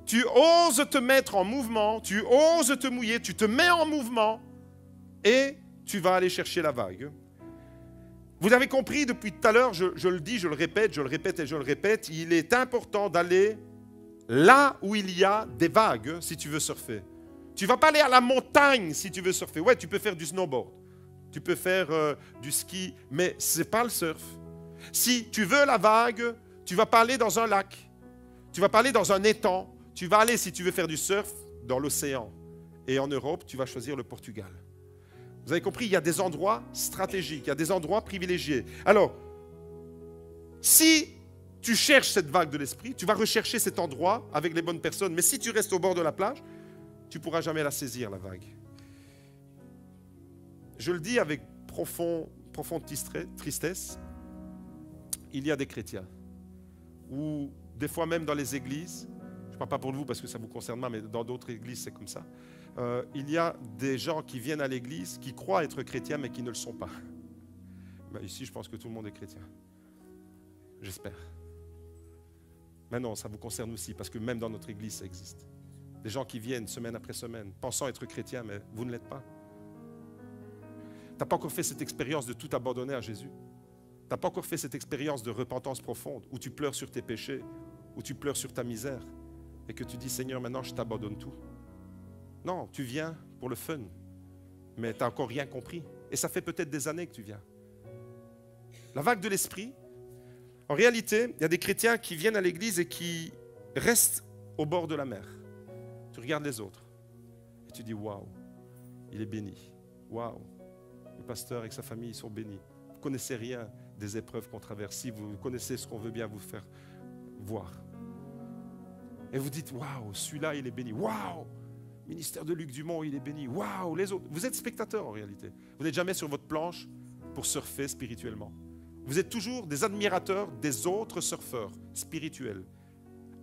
Speaker 1: Tu oses te mettre en mouvement, tu oses te mouiller, tu te mets en mouvement et tu vas aller chercher la vague. Vous avez compris depuis tout à l'heure, je le dis, je le répète et je le répète, il est important d'aller là où il y a des vagues si tu veux surfer. Tu ne vas pas aller à la montagne si tu veux surfer. Ouais, tu peux faire du snowboard, tu peux faire du ski, mais ce n'est pas le surf. Si tu veux la vague, tu ne vas pas aller dans un lac, tu ne vas pas aller dans un étang, tu vas aller, si tu veux faire du surf, dans l'océan. Et en Europe, tu vas choisir le Portugal. Vous avez compris, il y a des endroits stratégiques, il y a des endroits privilégiés. Alors, si tu cherches cette vague de l'esprit, tu vas rechercher cet endroit avec les bonnes personnes, mais si tu restes au bord de la plage, tu ne pourras jamais la saisir, la vague. Je le dis avec profonde tristesse, il y a des chrétiens, ou des fois même dans les églises, je ne parle pas pour vous parce que ça vous concerne pas, mais dans d'autres églises c'est comme ça, il y a des gens qui viennent à l'église, qui croient être chrétiens, mais qui ne le sont pas. Ben ici, je pense que tout le monde est chrétien. J'espère. Mais non, ça vous concerne aussi, parce que même dans notre église, ça existe. Des gens qui viennent semaine après semaine, pensant être chrétiens, mais vous ne l'êtes pas. Tu n'as pas encore fait cette expérience de tout abandonner à Jésus. Tu n'as pas encore fait cette expérience de repentance profonde, où tu pleures sur tes péchés, où tu pleures sur ta misère, et que tu dis, Seigneur, maintenant je t'abandonne tout. Non, tu viens pour le fun, mais tu n'as encore rien compris. Et ça fait peut-être des années que tu viens. La vague de l'esprit, en réalité, il y a des chrétiens qui viennent à l'église et qui restent au bord de la mer. Tu regardes les autres et tu dis, waouh, il est béni. Waouh, le pasteur avec sa famille, ils sont bénis. Vous ne connaissez rien des épreuves qu'on traverse. Si vous connaissez ce qu'on veut bien vous faire voir. Et vous dites, waouh, celui-là, il est béni. Waouh, ministère de Luc Dumont, il est béni. Waouh, les autres. Vous êtes spectateurs en réalité. Vous n'êtes jamais sur votre planche pour surfer spirituellement. Vous êtes toujours des admirateurs des autres surfeurs spirituels.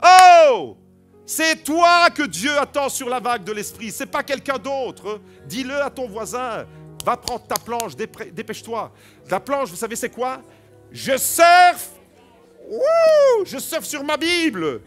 Speaker 1: Oh! C'est toi que Dieu attend sur la vague de l'esprit. Ce n'est pas quelqu'un d'autre. Dis-le à ton voisin. Va prendre ta planche, dépêche-toi. La planche, vous savez c'est quoi? Je surfe. Wouh! Je surfe sur ma Bible.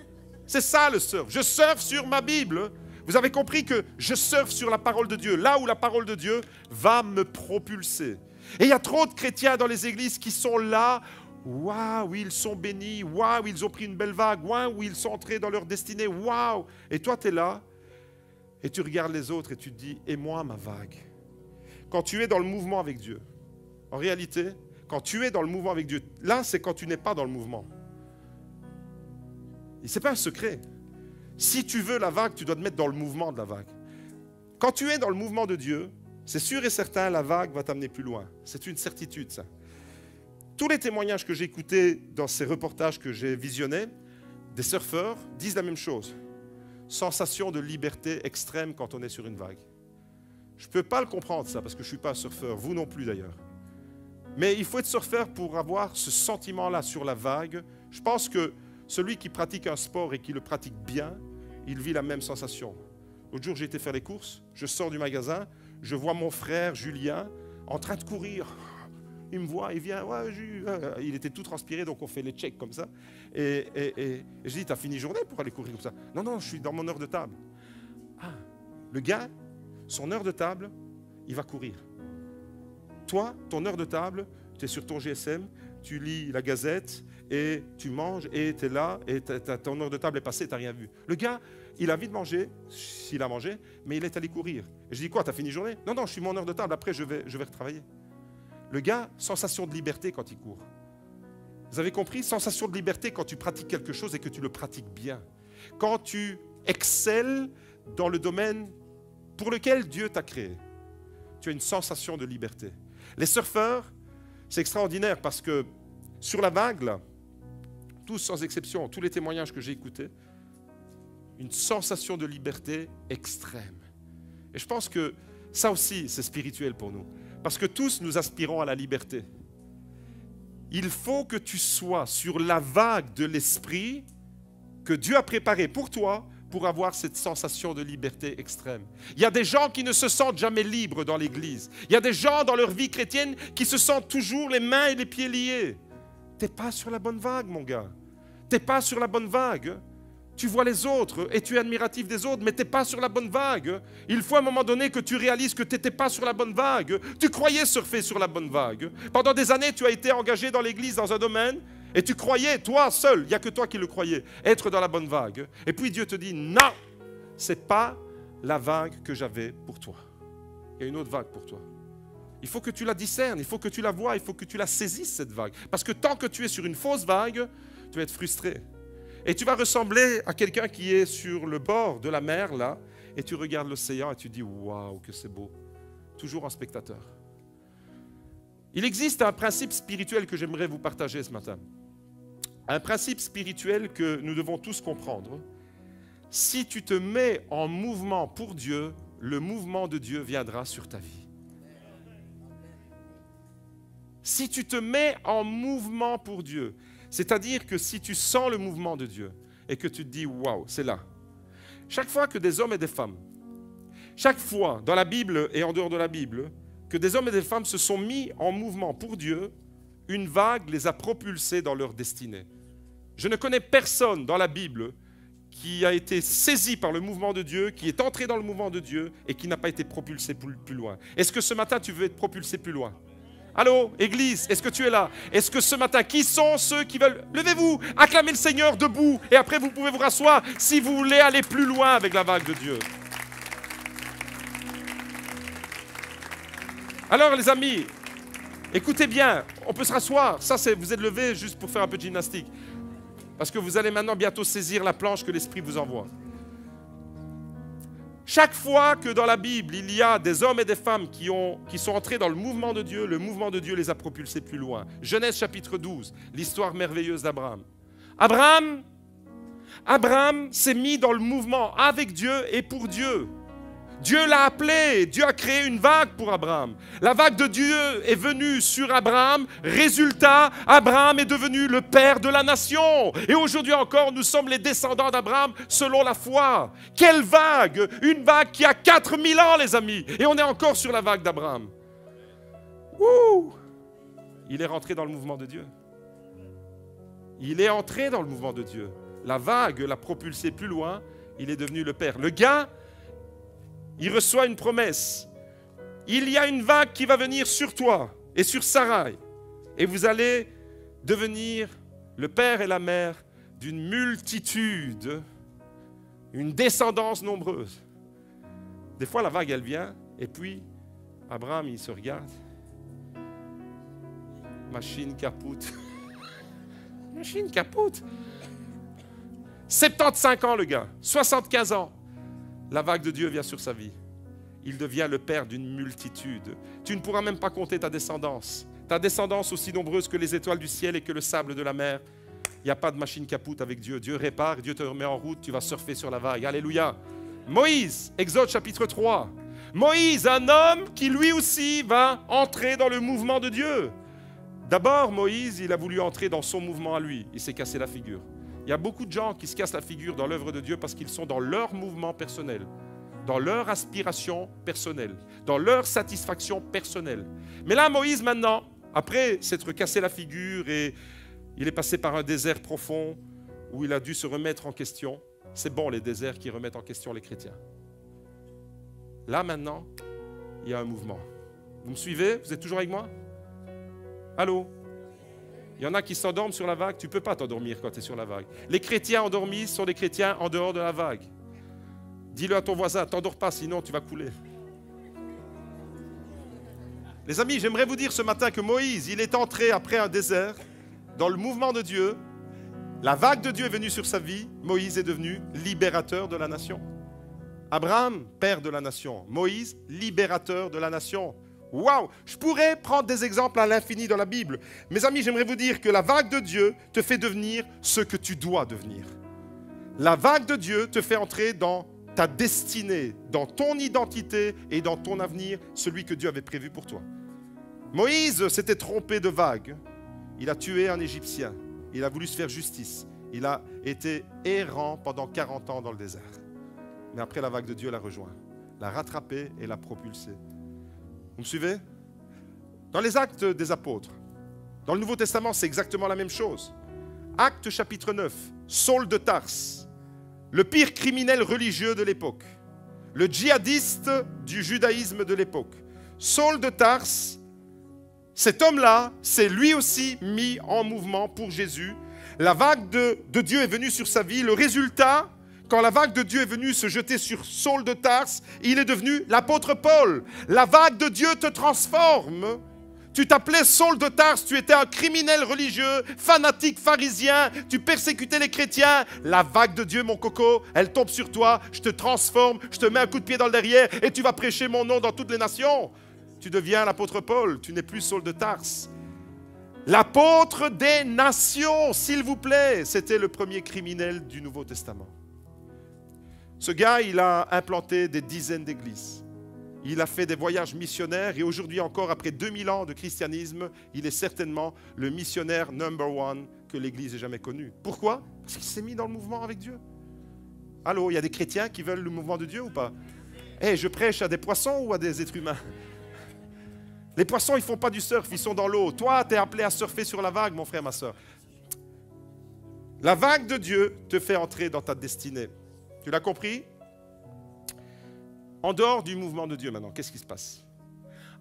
Speaker 1: C'est ça le surf. Je surfe sur ma Bible. Vous avez compris que je surfe sur la parole de Dieu. Là où la parole de Dieu va me propulser. Et il y a trop de chrétiens dans les églises qui sont là. Waouh, ils sont bénis. Waouh, ils ont pris une belle vague. Waouh, ils sont entrés dans leur destinée. Waouh. Et toi, tu es là et tu regardes les autres et tu te dis, et moi, ma vague. Quand tu es dans le mouvement avec Dieu, en réalité, quand tu es dans le mouvement avec Dieu, là, c'est quand tu n'es pas dans le mouvement. Et ce n'est pas un secret. Si tu veux la vague, tu dois te mettre dans le mouvement de la vague. Quand tu es dans le mouvement de Dieu, c'est sûr et certain, la vague va t'amener plus loin. C'est une certitude, ça. Tous les témoignages que j'ai écoutés dans ces reportages que j'ai visionnés, des surfeurs disent la même chose. Sensation de liberté extrême quand on est sur une vague. Je ne peux pas le comprendre, ça, parce que je ne suis pas un surfeur, vous non plus d'ailleurs. Mais il faut être surfeur pour avoir ce sentiment-là sur la vague. Je pense que celui qui pratique un sport et qui le pratique bien, il vit la même sensation. L'autre jour, j'ai été faire les courses, je sors du magasin, je vois mon frère Julien en train de courir. Il me voit, il vient, ouais, il était tout transpiré, donc on fait les checks comme ça. Et je dis, t'as fini journée pour aller courir comme ça? Non, non, je suis dans mon heure de table. Ah, le gars, son heure de table, il va courir. Toi, ton heure de table, tu es sur ton GSM, tu lis la Gazette et tu manges et tu es là et ton heure de table est passée et tu n'as rien vu. Le gars, il a envie de manger, s'il a mangé, mais il est allé courir. Et je dis quoi, tu as fini journée? Non, non, je suis mon heure de table, après je vais retravailler. Le gars, sensation de liberté quand il court. Vous avez compris? Sensation de liberté quand tu pratiques quelque chose et que tu le pratiques bien. Quand tu excelles dans le domaine pour lequel Dieu t'a créé. Tu as une sensation de liberté. Les surfeurs, c'est extraordinaire parce que sur la vague, là, tous sans exception, tous les témoignages que j'ai écoutés, une sensation de liberté extrême. Et je pense que ça aussi, c'est spirituel pour nous. Parce que tous, nous aspirons à la liberté. Il faut que tu sois sur la vague de l'esprit que Dieu a préparée pour toi pour avoir cette sensation de liberté extrême. Il y a des gens qui ne se sentent jamais libres dans l'église. Il y a des gens dans leur vie chrétienne qui se sentent toujours les mains et les pieds liés. Tu n'es pas sur la bonne vague, mon gars. Tu n'es pas sur la bonne vague. Tu vois les autres et tu es admiratif des autres, mais tu n'es pas sur la bonne vague. Il faut à un moment donné que tu réalises que tu n'étais pas sur la bonne vague. Tu croyais surfer sur la bonne vague. Pendant des années, tu as été engagé dans l'église dans un domaine et tu croyais, toi seul, il n'y a que toi qui le croyais, être dans la bonne vague. Et puis Dieu te dit, non, ce n'est pas la vague que j'avais pour toi. Il y a une autre vague pour toi. Il faut que tu la discernes, il faut que tu la vois, il faut que tu la saisisses, cette vague. Parce que tant que tu es sur une fausse vague, tu vas être frustré. Et tu vas ressembler à quelqu'un qui est sur le bord de la mer, là, et tu regardes l'océan et tu dis, waouh, que c'est beau. Toujours en spectateur. Il existe un principe spirituel que j'aimerais vous partager ce matin. Un principe spirituel que nous devons tous comprendre. Si tu te mets en mouvement pour Dieu, le mouvement de Dieu viendra sur ta vie. Si tu te mets en mouvement pour Dieu, c'est-à-dire que si tu sens le mouvement de Dieu et que tu te dis, waouh, c'est là. Chaque fois que des hommes et des femmes, chaque fois dans la Bible et en dehors de la Bible, que des hommes et des femmes se sont mis en mouvement pour Dieu, une vague les a propulsés dans leur destinée. Je ne connais personne dans la Bible qui a été saisi par le mouvement de Dieu, qui est entré dans le mouvement de Dieu et qui n'a pas été propulsé plus loin. Est-ce que ce matin, tu veux être propulsé plus loin? Allô, Église, est-ce que tu es là? Est-ce que ce matin, qui sont ceux qui veulent? Levez-vous, acclamez le Seigneur debout et après vous pouvez vous rasseoir si vous voulez aller plus loin avec la vague de Dieu. Alors les amis, écoutez bien, on peut se rasseoir. Ça, vous êtes levés juste pour faire un peu de gymnastique. Parce que vous allez maintenant bientôt saisir la planche que l'Esprit vous envoie. Chaque fois que dans la Bible, il y a des hommes et des femmes qui sont entrés dans le mouvement de Dieu les a propulsés plus loin. Genèse chapitre 12, l'histoire merveilleuse d'Abraham. Abraham s'est mis dans le mouvement avec Dieu et pour Dieu. Dieu l'a appelé, Dieu a créé une vague pour Abraham. La vague de Dieu est venue sur Abraham. Résultat, Abraham est devenu le père de la nation. Et aujourd'hui encore, nous sommes les descendants d'Abraham selon la foi. Quelle vague! Une vague qui a 4000 ans, les amis. Et on est encore sur la vague d'Abraham. Ouh! Il est rentré dans le mouvement de Dieu. Il est entré dans le mouvement de Dieu. La vague l'a propulsé plus loin. Il est devenu le père. Le gars, il reçoit une promesse. Il y a une vague qui va venir sur toi et sur Sarai. Et vous allez devenir le père et la mère d'une multitude, une descendance nombreuse. Des fois, la vague, elle vient, et puis Abraham, il se regarde. Machine capoute. Machine capoute. 75 ans, le gars. 75 ans. La vague de Dieu vient sur sa vie. Il devient le père d'une multitude. Tu ne pourras même pas compter ta descendance. Ta descendance aussi nombreuse que les étoiles du ciel et que le sable de la mer. Il n'y a pas de machine capoute avec Dieu. Dieu répare, Dieu te remet en route, tu vas surfer sur la vague. Alléluia. Moïse, Exode chapitre 3. Moïse, un homme qui lui aussi va entrer dans le mouvement de Dieu. D'abord, Moïse, il a voulu entrer dans son mouvement à lui. Il s'est cassé la figure. Il y a beaucoup de gens qui se cassent la figure dans l'œuvre de Dieu parce qu'ils sont dans leur mouvement personnel, dans leur aspiration personnelle, dans leur satisfaction personnelle. Mais là, Moïse, maintenant, après s'être cassé la figure et il est passé par un désert profond où il a dû se remettre en question. C'est bon, les déserts qui remettent en question les chrétiens. Là, maintenant, il y a un mouvement. Vous me suivez? Vous êtes toujours avec moi? Allô? Il y en a qui s'endorment sur la vague. Tu ne peux pas t'endormir quand tu es sur la vague. Les chrétiens endormis sont des chrétiens en dehors de la vague. Dis-le à ton voisin, t'endors pas, sinon tu vas couler. Les amis, j'aimerais vous dire ce matin que Moïse, il est entré après un désert dans le mouvement de Dieu. La vague de Dieu est venue sur sa vie. Moïse est devenu libérateur de la nation. Abraham, père de la nation. Moïse, libérateur de la nation. Waouh! Je pourrais prendre des exemples à l'infini dans la Bible. Mes amis, j'aimerais vous dire que la vague de Dieu te fait devenir ce que tu dois devenir. La vague de Dieu te fait entrer dans ta destinée, dans ton identité et dans ton avenir, celui que Dieu avait prévu pour toi. Moïse s'était trompé de vague. Il a tué un Égyptien. Il a voulu se faire justice. Il a été errant pendant 40 ans dans le désert. Mais après, la vague de Dieu l'a rejoint, l'a rattrapé et l'a propulsé. Vous me suivez? Dans les Actes des Apôtres, dans le Nouveau Testament, c'est exactement la même chose. Actes chapitre 9, Saul de Tarse, le pire criminel religieux de l'époque, le djihadiste du judaïsme de l'époque. Saul de Tarse, cet homme-là, s'est lui aussi mis en mouvement pour Jésus. La vague de Dieu est venue sur sa vie. Le résultat, quand la vague de Dieu est venue se jeter sur Saul de Tarse, il est devenu l'apôtre Paul. La vague de Dieu te transforme. Tu t'appelais Saul de Tarse, tu étais un criminel religieux, fanatique pharisien, tu persécutais les chrétiens. La vague de Dieu, mon coco, elle tombe sur toi, je te transforme, je te mets un coup de pied dans le derrière et tu vas prêcher mon nom dans toutes les nations. Tu deviens l'apôtre Paul, tu n'es plus Saul de Tarse. L'apôtre des nations, s'il vous plaît, c'était le premier criminel du Nouveau Testament. Ce gars, il a implanté des dizaines d'églises. Il a fait des voyages missionnaires et aujourd'hui encore, après 2000 ans de christianisme, il est certainement le missionnaire number one que l'Église ait jamais connu. Pourquoi? Parce qu'il s'est mis dans le mouvement avec Dieu. Allô, il y a des chrétiens qui veulent le mouvement de Dieu ou pas? Je prêche à des poissons ou à des êtres humains? Les poissons, ils ne font pas du surf, ils sont dans l'eau. Toi, tu es appelé à surfer sur la vague, mon frère, ma soeur. La vague de Dieu te fait entrer dans ta destinée. Tu l'as compris? En dehors du mouvement de Dieu maintenant, qu'est-ce qui se passe?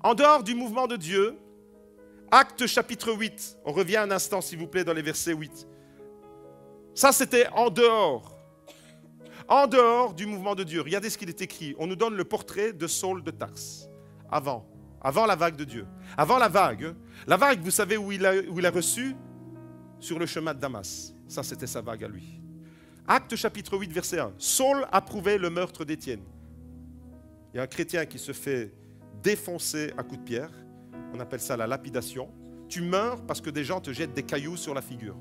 Speaker 1: En dehors du mouvement de Dieu, Actes chapitre 8, on revient un instant s'il vous plaît dans les versets 8. Ça c'était en dehors. En dehors du mouvement de Dieu. Regardez ce qu'il est écrit. On nous donne le portrait de Saul de Tarse. Avant la vague de Dieu. Avant la vague, vous savez où il a reçu? Sur le chemin de Damas. Ça c'était sa vague à lui. Actes chapitre 8, verset 1. Saul approuvait le meurtre d'Étienne. Il y a un chrétien qui se fait défoncer à coups de pierre. On appelle ça la lapidation. Tu meurs parce que des gens te jettent des cailloux sur la figure.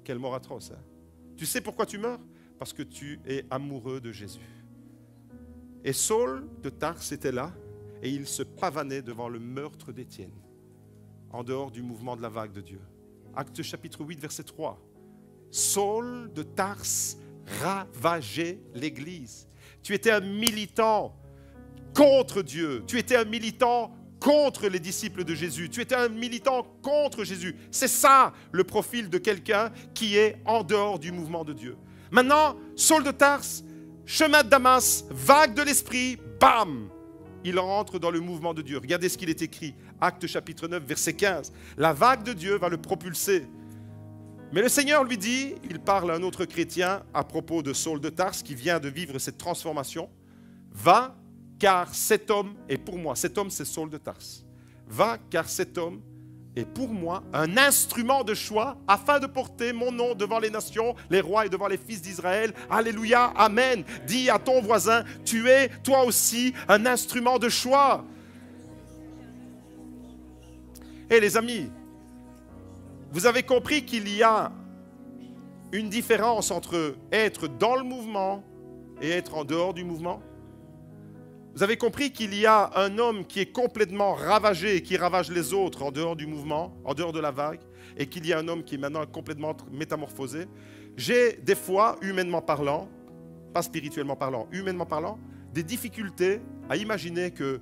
Speaker 1: Quelle mort atroce, hein? Tu sais pourquoi tu meurs? Parce que tu es amoureux de Jésus. Et Saul de Tarse était là et il se pavanait devant le meurtre d'Étienne, en dehors du mouvement de la vague de Dieu. Actes chapitre 8, verset 3. Saul de Tarse ravageait l'Église. Tu étais un militant contre Dieu. Tu étais un militant contre les disciples de Jésus. Tu étais un militant contre Jésus. C'est ça le profil de quelqu'un qui est en dehors du mouvement de Dieu. Maintenant, Saul de Tarse, chemin de Damas, vague de l'esprit, bam! Il rentre dans le mouvement de Dieu. Regardez ce qu'il est écrit. Actes chapitre 9, verset 15. La vague de Dieu va le propulser. Mais le Seigneur lui dit, il parle à un autre chrétien à propos de Saul de Tarse qui vient de vivre cette transformation. Va, car cet homme est pour moi. Cet homme, c'est Saul de Tarse. Va, car cet homme est pour moi un instrument de choix afin de porter mon nom devant les nations, les rois et devant les fils d'Israël. Alléluia, amen. Dis à ton voisin, tu es toi aussi un instrument de choix. Et les amis, vous avez compris qu'il y a une différence entre être dans le mouvement et être en dehors du mouvement? Vous avez compris qu'il y a un homme qui est complètement ravagé et qui ravage les autres en dehors du mouvement, en dehors de la vague, et qu'il y a un homme qui est maintenant complètement métamorphosé. J'ai des fois, humainement parlant, pas spirituellement parlant, humainement parlant, des difficultés à imaginer que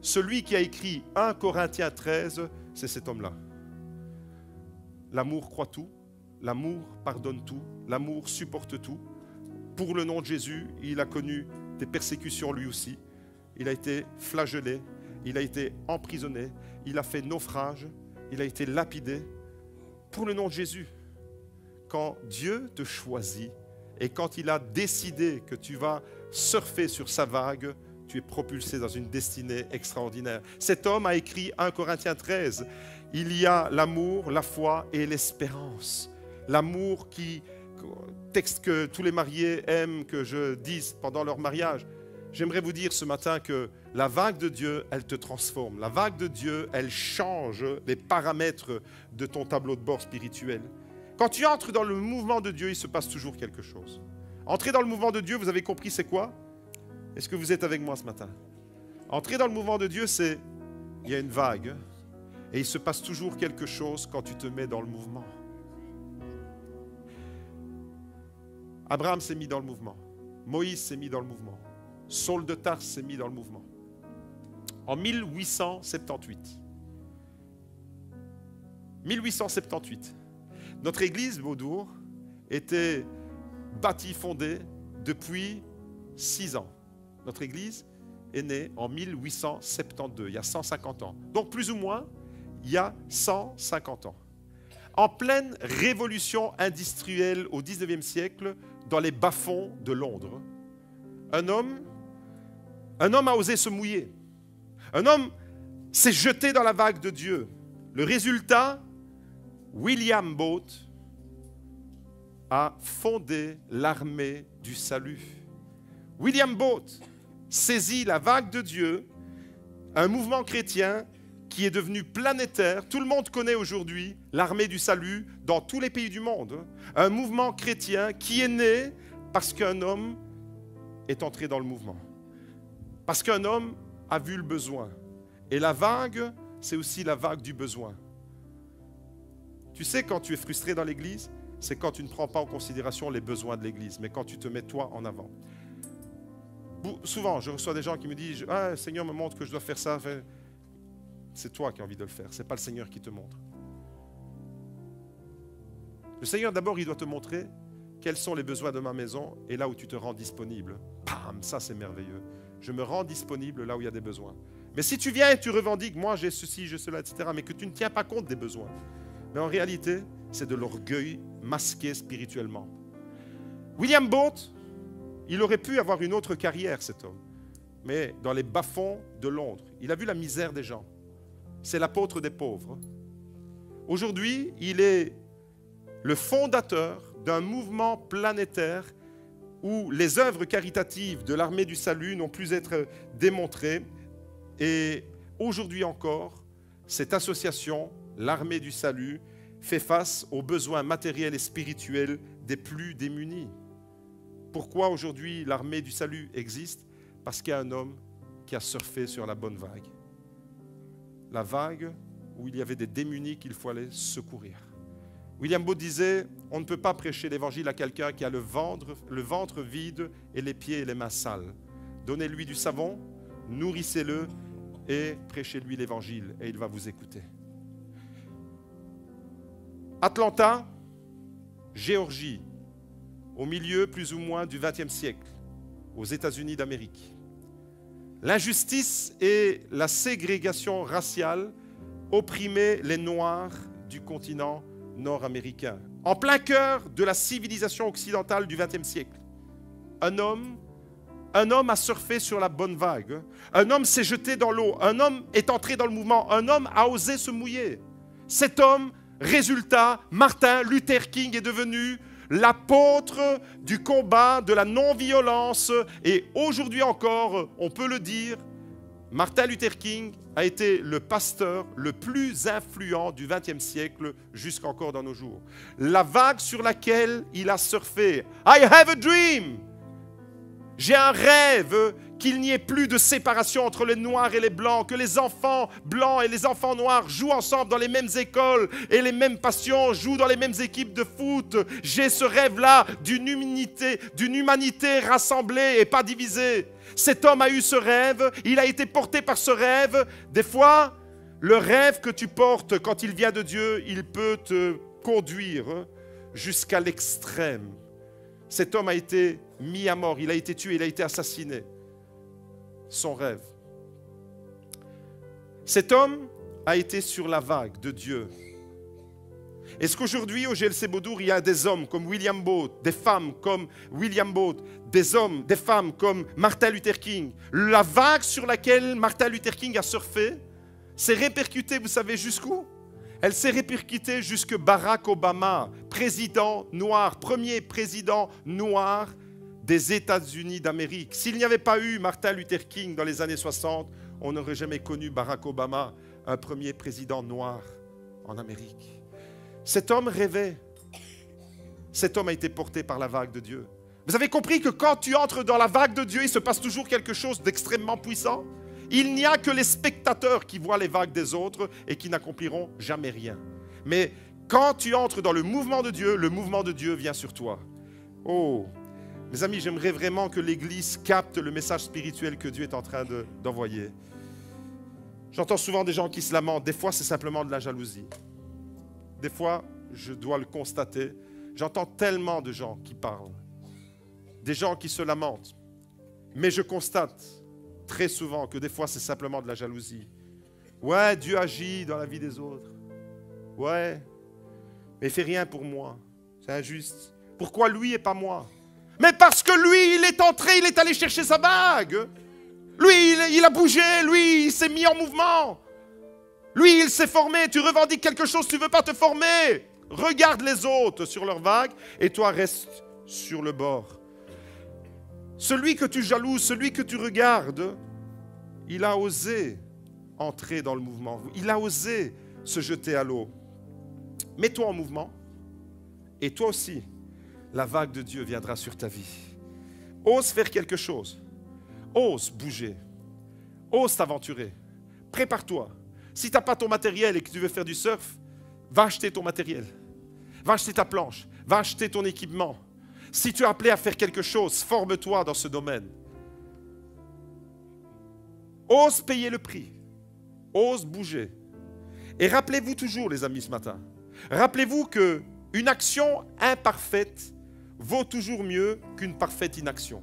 Speaker 1: celui qui a écrit 1 Corinthiens 13, c'est cet homme-là. L'amour croit tout, l'amour pardonne tout, l'amour supporte tout. Pour le nom de Jésus, il a connu des persécutions lui aussi. Il a été flagellé, il a été emprisonné, il a fait naufrage, il a été lapidé. Pour le nom de Jésus, quand Dieu te choisit et quand il a décidé que tu vas surfer sur sa vague, tu es propulsé dans une destinée extraordinaire. Cet homme a écrit 1 Corinthiens 13. Il y a l'amour, la foi et l'espérance. L'amour texte que tous les mariés aiment que je dise pendant leur mariage. J'aimerais vous dire ce matin que la vague de Dieu, elle te transforme. La vague de Dieu, elle change les paramètres de ton tableau de bord spirituel. Quand tu entres dans le mouvement de Dieu, il se passe toujours quelque chose. Entrer dans le mouvement de Dieu, vous avez compris c'est quoi? Est-ce que vous êtes avec moi ce matin? Entrer dans le mouvement de Dieu, c'est il y a une vague et il se passe toujours quelque chose quand tu te mets dans le mouvement. Abraham s'est mis dans le mouvement. Moïse s'est mis dans le mouvement. Saul de Tarse s'est mis dans le mouvement. En 1878, notre église Beaudour était bâtie, fondée depuis 6 ans. Notre église est née en 1872, il y a 150 ans. Donc plus ou moins, il y a 150 ans. En pleine révolution industrielle au 19e siècle, dans les bas-fonds de Londres, un homme a osé se mouiller. Un homme s'est jeté dans la vague de Dieu. Le résultat, William Booth a fondé l'armée du salut. William Booth saisit la vague de Dieu, un mouvement chrétien qui est devenu planétaire. Tout le monde connaît aujourd'hui l'armée du salut dans tous les pays du monde. Un mouvement chrétien qui est né parce qu'un homme est entré dans le mouvement. Parce qu'un homme a vu le besoin. Et la vague, c'est aussi la vague du besoin. Tu sais, quand tu es frustré dans l'église, c'est quand tu ne prends pas en considération les besoins de l'église, mais quand tu te mets toi en avant. Souvent, je reçois des gens qui me disent « Ah, le Seigneur me montre que je dois faire ça. » C'est toi qui as envie de le faire, ce n'est pas le Seigneur qui te montre. Le Seigneur, d'abord, il doit te montrer quels sont les besoins de ma maison et là où tu te rends disponible. Bam, ça c'est merveilleux. Je me rends disponible là où il y a des besoins. Mais si tu viens et tu revendiques, moi j'ai ceci, j'ai cela, etc., mais que tu ne tiens pas compte des besoins, mais en réalité, c'est de l'orgueil masqué spirituellement. William Booth, il aurait pu avoir une autre carrière, cet homme, mais dans les bas-fonds de Londres, il a vu la misère des gens. C'est l'apôtre des pauvres. Aujourd'hui, il est le fondateur d'un mouvement planétaire où les œuvres caritatives de l'armée du salut n'ont plus à être démontrées. Et aujourd'hui encore, cette association, l'armée du salut, fait face aux besoins matériels et spirituels des plus démunis. Pourquoi aujourd'hui l'armée du salut existe? Parce qu'il y a un homme qui a surfé sur la bonne vague. La vague où il y avait des démunis qu'il faut aller secourir. William Booth disait, on ne peut pas prêcher l'évangile à quelqu'un qui a le ventre vide et les pieds et les mains sales. Donnez-lui du savon, nourrissez-le et prêchez-lui l'évangile et il va vous écouter. Atlanta, Géorgie, au milieu plus ou moins du XXe siècle, aux États-Unis d'Amérique. L'injustice et la ségrégation raciale opprimait les Noirs du continent nord-américain. En plein cœur de la civilisation occidentale du XXe siècle. Un homme a surfé sur la bonne vague. Un homme s'est jeté dans l'eau. Un homme est entré dans le mouvement. Un homme a osé se mouiller. Cet homme, résultat, Martin Luther King est devenu l'apôtre du combat de la non-violence. Et aujourd'hui encore, on peut le dire, Martin Luther King a été le pasteur le plus influent du XXe siècle jusqu'encore dans nos jours. La vague sur laquelle il a surfé. I have a dream. J'ai un rêve qu'il n'y ait plus de séparation entre les noirs et les blancs, que les enfants blancs et les enfants noirs jouent ensemble dans les mêmes écoles et les mêmes passions, jouent dans les mêmes équipes de foot. J'ai ce rêve-là d'une humanité rassemblée et pas divisée. Cet homme a eu ce rêve, il a été porté par ce rêve. Des fois, le rêve que tu portes quand il vient de Dieu, il peut te conduire jusqu'à l'extrême. Cet homme a été mis à mort, il a été tué, il a été assassiné. Son rêve. Cet homme a été sur la vague de Dieu. Est-ce qu'aujourd'hui, au GLC Beaudour, il y a des hommes comme William Booth, des femmes comme William Booth, des hommes, des femmes comme Martin Luther King? La vague sur laquelle Martin Luther King a surfé s'est répercutée, vous savez jusqu'où? Elle s'est répercutée jusque Barack Obama, président noir, premier président noir des États-Unis d'Amérique. S'il n'y avait pas eu Martin Luther King dans les années 60, on n'aurait jamais connu Barack Obama, un premier président noir en Amérique. Cet homme rêvait. Cet homme a été porté par la vague de Dieu. Vous avez compris que quand tu entres dans la vague de Dieu, il se passe toujours quelque chose d'extrêmement puissant? Il n'y a que les spectateurs qui voient les vagues des autres et qui n'accompliront jamais rien. Mais quand tu entres dans le mouvement de Dieu vient sur toi. Oh, mes amis, j'aimerais vraiment que l'Église capte le message spirituel que Dieu est en train d'envoyer. J'entends souvent des gens qui se lamentent. Des fois, c'est simplement de la jalousie. Des fois, je dois le constater, j'entends tellement de gens qui parlent. Des gens qui se lamentent. Mais je constate très souvent que des fois, c'est simplement de la jalousie. Ouais, Dieu agit dans la vie des autres. Ouais, mais il ne fait rien pour moi. C'est injuste. Pourquoi lui et pas moi? Mais parce que lui, il est entré, il est allé chercher sa bague. Lui, il a bougé, lui, il s'est mis en mouvement. Lui, il s'est formé. Tu revendiques quelque chose, tu ne veux pas te former. Regarde les autres sur leur vague et toi, reste sur le bord. Celui que tu jalouses, celui que tu regardes, il a osé entrer dans le mouvement. Il a osé se jeter à l'eau. Mets-toi en mouvement et toi aussi, la vague de Dieu viendra sur ta vie. Ose faire quelque chose. Ose bouger. Ose t'aventurer. Prépare-toi. Si tu n'as pas ton matériel et que tu veux faire du surf, va acheter ton matériel. Va acheter ta planche. Va acheter ton équipement. Si tu es appelé à faire quelque chose, forme-toi dans ce domaine. Ose payer le prix. Ose bouger. Et rappelez-vous toujours, les amis, ce matin, rappelez-vous qu'une action imparfaite vaut toujours mieux qu'une parfaite inaction.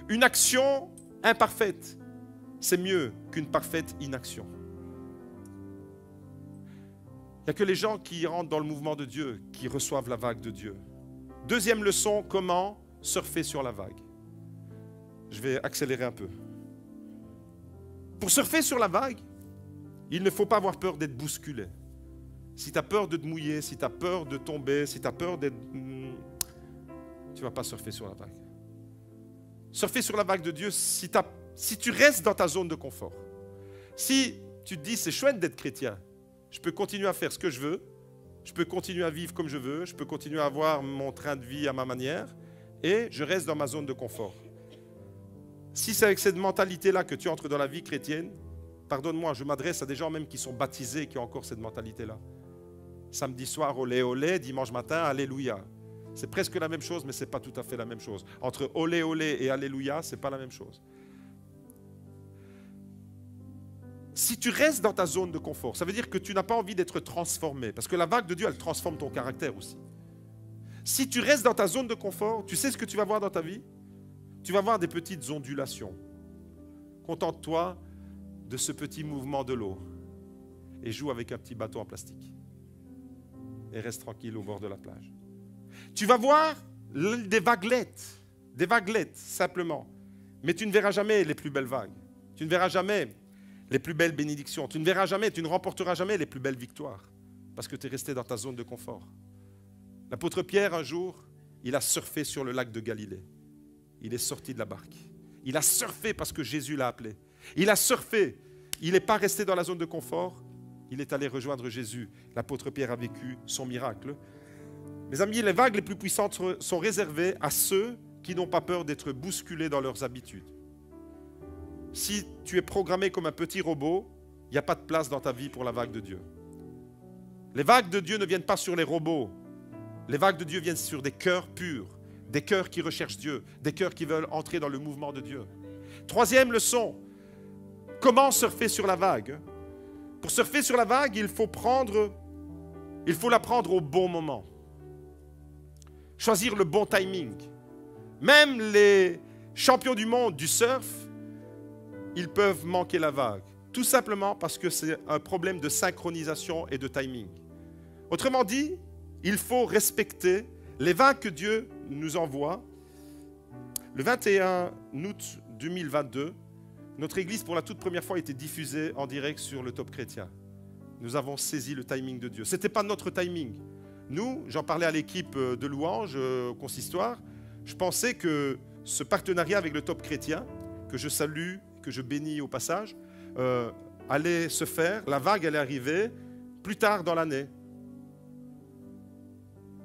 Speaker 1: Une action imparfaite, c'est mieux qu'une parfaite inaction. Il n'y a que les gens qui rentrent dans le mouvement de Dieu qui reçoivent la vague de Dieu. Deuxième leçon, comment surfer sur la vague. Je vais accélérer un peu. Pour surfer sur la vague, il ne faut pas avoir peur d'être bousculé. Si tu as peur de te mouiller, si tu as peur de tomber, si tu as peur d'être... Tu ne vas pas surfer sur la vague. Surfer sur la vague de Dieu, si tu restes dans ta zone de confort. Si tu te dis, c'est chouette d'être chrétien, je peux continuer à faire ce que je veux, je peux continuer à vivre comme je veux, je peux continuer à avoir mon train de vie à ma manière, et je reste dans ma zone de confort. Si c'est avec cette mentalité-là que tu entres dans la vie chrétienne, pardonne-moi, je m'adresse à des gens même qui sont baptisés, qui ont encore cette mentalité-là. Samedi soir, olé, olé, dimanche matin, alléluia. C'est presque la même chose, mais ce n'est pas tout à fait la même chose. Entre olé, olé et alléluia, ce n'est pas la même chose. Si tu restes dans ta zone de confort, ça veut dire que tu n'as pas envie d'être transformé. Parce que la vague de Dieu, elle transforme ton caractère aussi. Si tu restes dans ta zone de confort, tu sais ce que tu vas voir dans ta vie? Tu vas voir des petites ondulations. Contente-toi de ce petit mouvement de l'eau. et joue avec un petit bateau en plastique. Et reste tranquille au bord de la plage. Tu vas voir des vaguelettes simplement. Mais tu ne verras jamais les plus belles vagues. Tu ne verras jamais les plus belles bénédictions. Tu ne remporteras jamais les plus belles victoires. Parce que tu es resté dans ta zone de confort. L'apôtre Pierre, un jour, il a surfé sur le lac de Galilée. Il est sorti de la barque. Il a surfé parce que Jésus l'a appelé. Il a surfé. Il n'est pas resté dans la zone de confort. Il est allé rejoindre Jésus. L'apôtre Pierre a vécu son miracle. Mes amis, les vagues les plus puissantes sont réservées à ceux qui n'ont pas peur d'être bousculés dans leurs habitudes. Si tu es programmé comme un petit robot, il n'y a pas de place dans ta vie pour la vague de Dieu. Les vagues de Dieu ne viennent pas sur les robots. Les vagues de Dieu viennent sur des cœurs purs, des cœurs qui recherchent Dieu, des cœurs qui veulent entrer dans le mouvement de Dieu. Troisième leçon, comment surfer sur la vague? Pour surfer sur la vague, il faut la prendre au bon moment. Choisir le bon timing. Même les champions du monde du surf, ils peuvent manquer la vague. Tout simplement parce que c'est un problème de synchronisation et de timing. Autrement dit, il faut respecter les vagues que Dieu nous envoie. Le 21 août 2022, notre église pour la toute première fois a été diffusée en direct sur le Top Chrétien. Nous avons saisi le timing de Dieu. Ce n'était pas notre timing. Nous, j'en parlais à l'équipe de louanges au consistoire, je pensais que ce partenariat avec le Top Chrétien, que je salue, que je bénis au passage, allait se faire, la vague allait arriver plus tard dans l'année.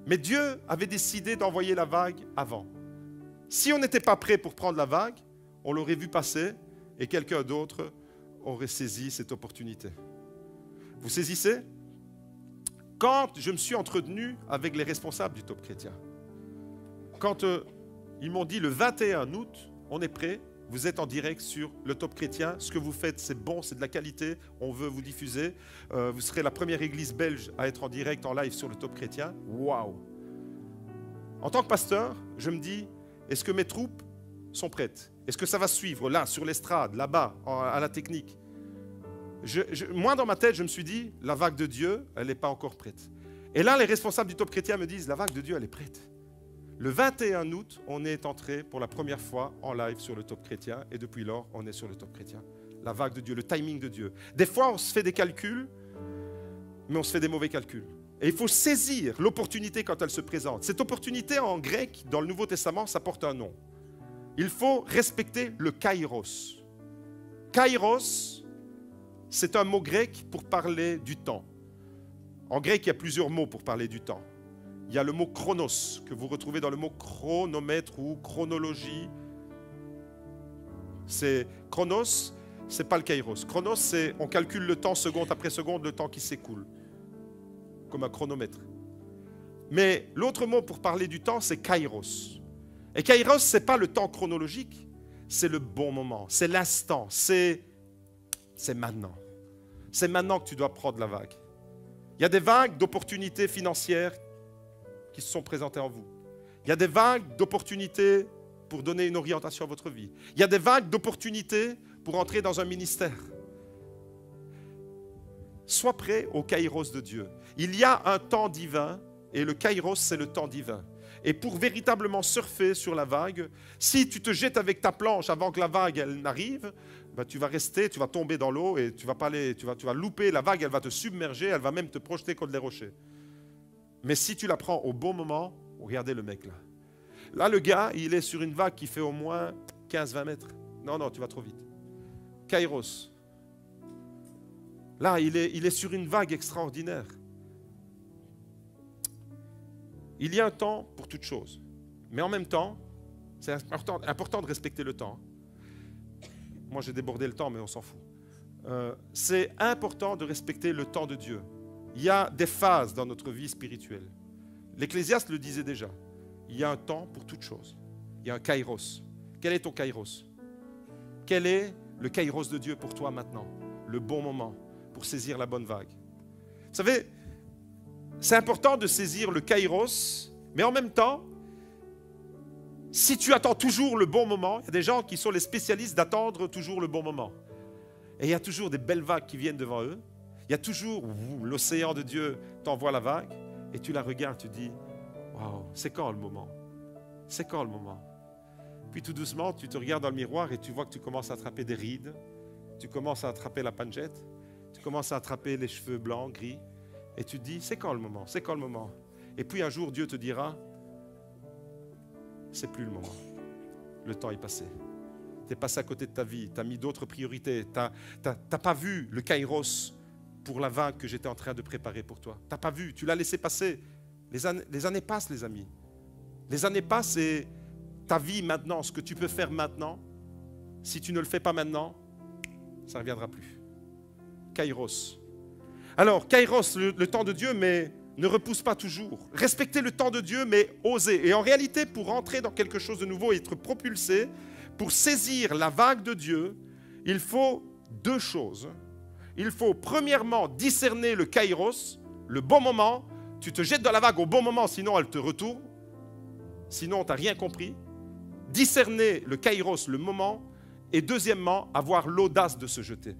Speaker 1: Mais Dieu avait décidé d'envoyer la vague avant. Si on n'était pas prêt pour prendre la vague, on l'aurait vu passer et quelqu'un d'autre aurait saisi cette opportunité. Vous saisissez? Quand je me suis entretenu avec les responsables du Top Chrétien, quand ils m'ont dit le 21 août, on est prêt, vous êtes en direct sur le Top Chrétien, ce que vous faites c'est bon, c'est de la qualité, on veut vous diffuser, vous serez la première église belge à être en direct, en live sur le Top Chrétien. Waouh! En tant que pasteur, je me dis, est-ce que mes troupes sont prêtes? Est-ce que ça va suivre là, sur l'estrade, là-bas, à la technique? Moi, dans ma tête, je me suis dit, la vague de Dieu, elle n'est pas encore prête. Et là, les responsables du Top Chrétien me disent, la vague de Dieu, elle est prête. Le 21 août, on est entré pour la première fois en live sur le Top Chrétien et depuis lors, on est sur le Top Chrétien. La vague de Dieu, le timing de Dieu. Des fois, on se fait des calculs, mais on se fait des mauvais calculs. Et il faut saisir l'opportunité quand elle se présente. Cette opportunité en grec, dans le Nouveau Testament, ça porte un nom. Il faut respecter le kairos. Kairos, c'est un mot grec pour parler du temps. En grec, il y a plusieurs mots pour parler du temps. Il y a le mot chronos, que vous retrouvez dans le mot chronomètre ou chronologie. C'est chronos, c'est pas le kairos. Chronos, c'est on calcule le temps seconde après seconde, le temps qui s'écoule, comme un chronomètre. Mais l'autre mot pour parler du temps, c'est kairos. Et kairos, c'est pas le temps chronologique, c'est le bon moment, c'est l'instant, c'est maintenant. C'est maintenant que tu dois prendre la vague. Il y a des vagues d'opportunités financières qui se sont présentées en vous. Il y a des vagues d'opportunités pour donner une orientation à votre vie. Il y a des vagues d'opportunités pour entrer dans un ministère. Sois prêt au kairos de Dieu. Il y a un temps divin et le kairos, c'est le temps divin. Et pour véritablement surfer sur la vague, si tu te jettes avec ta planche avant que la vague elle n'arrive, ben tu vas rester, tu vas tomber dans l'eau et tu vas louper la vague, elle va te submerger, elle va même te projeter contre les rochers. Mais si tu la prends au bon moment, regardez le mec là. Là, le gars, il est sur une vague qui fait au moins 15-20 mètres. Non, tu vas trop vite. Kairos. Là, il est sur une vague extraordinaire. Il y a un temps pour toute chose. Mais en même temps, c'est important de respecter le temps. Moi, j'ai débordé le temps, mais on s'en fout. C'est important de respecter le temps de Dieu. Il y a des phases dans notre vie spirituelle. L'Ecclésiaste le disait déjà. Il y a un temps pour toute chose. Il y a un kairos. Quel est ton kairos? Quel est le kairos de Dieu pour toi maintenant? Le bon moment pour saisir la bonne vague. Vous savez, c'est important de saisir le kairos, mais en même temps, si tu attends toujours le bon moment, il y a des gens qui sont les spécialistes d'attendre toujours le bon moment. Et il y a toujours des belles vagues qui viennent devant eux. Il Il y a toujours l'océan de Dieu t'envoie la vague et tu la regardes, tu dis, waouh, c'est quand le moment? C'est quand le moment? Puis tout doucement, tu te regardes dans le miroir et tu vois que tu commences à attraper des rides, tu commences à attraper la pancette, tu commences à attraper les cheveux blancs, gris, et tu te dis, c'est quand le moment? C'est quand le moment? Et puis un jour, Dieu te dira, c'est plus le moment. Le temps est passé. Tu es passé à côté de ta vie, tu as mis d'autres priorités, tu n'as pas vu le kairos pour la vague que j'étais en train de préparer pour toi. Tu n'as pas vu, tu l'as laissé passer. Les années passent, les amis. Les années passent et ta vie maintenant, ce que tu peux faire maintenant, si tu ne le fais pas maintenant, ça ne reviendra plus. Kairos. Alors, Kairos, le temps de Dieu, mais ne repousse pas toujours. Respectez le temps de Dieu, mais osez. Et en réalité, pour entrer dans quelque chose de nouveau et être propulsé, pour saisir la vague de Dieu, il faut deux choses. Il faut premièrement discerner le Kairos, le bon moment. Tu te jettes dans la vague au bon moment, sinon elle te retourne. Sinon, tu n'as rien compris. Discerner le Kairos, le moment. Et deuxièmement, avoir l'audace de se jeter.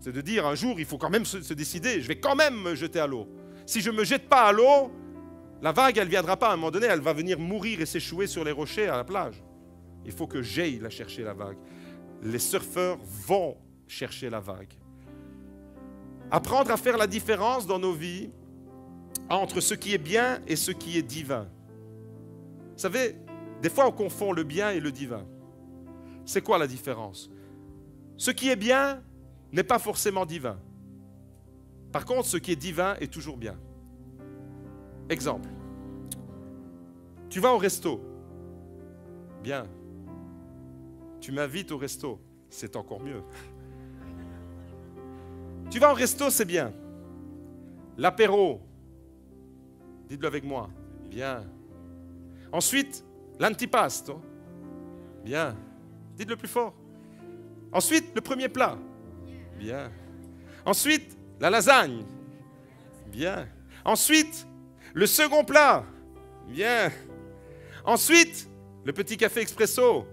Speaker 1: C'est de dire, un jour, il faut quand même se décider, je vais quand même me jeter à l'eau. Si je ne me jette pas à l'eau, la vague, elle ne viendra pas. À un moment donné, elle va venir mourir et s'échouer sur les rochers à la plage. Il faut que j'aille la chercher, la vague. Les surfeurs vont chercher la vague. Apprendre à faire la différence dans nos vies entre ce qui est bien et ce qui est divin. Vous savez, des fois, on confond le bien et le divin. C'est quoi la différence? Ce qui est bien n'est pas forcément divin. Par contre, ce qui est divin est toujours bien. Exemple. Tu vas au resto. Bien. Tu m'invites au resto. C'est encore mieux. Tu vas au resto, c'est bien. L'apéro. Dites-le avec moi. Bien. Ensuite, l'antipasto. Bien. Dites-le plus fort. Ensuite, le premier plat. Bien. Ensuite, la lasagne. Bien. Ensuite, le second plat. Bien. Ensuite, le petit café expresso.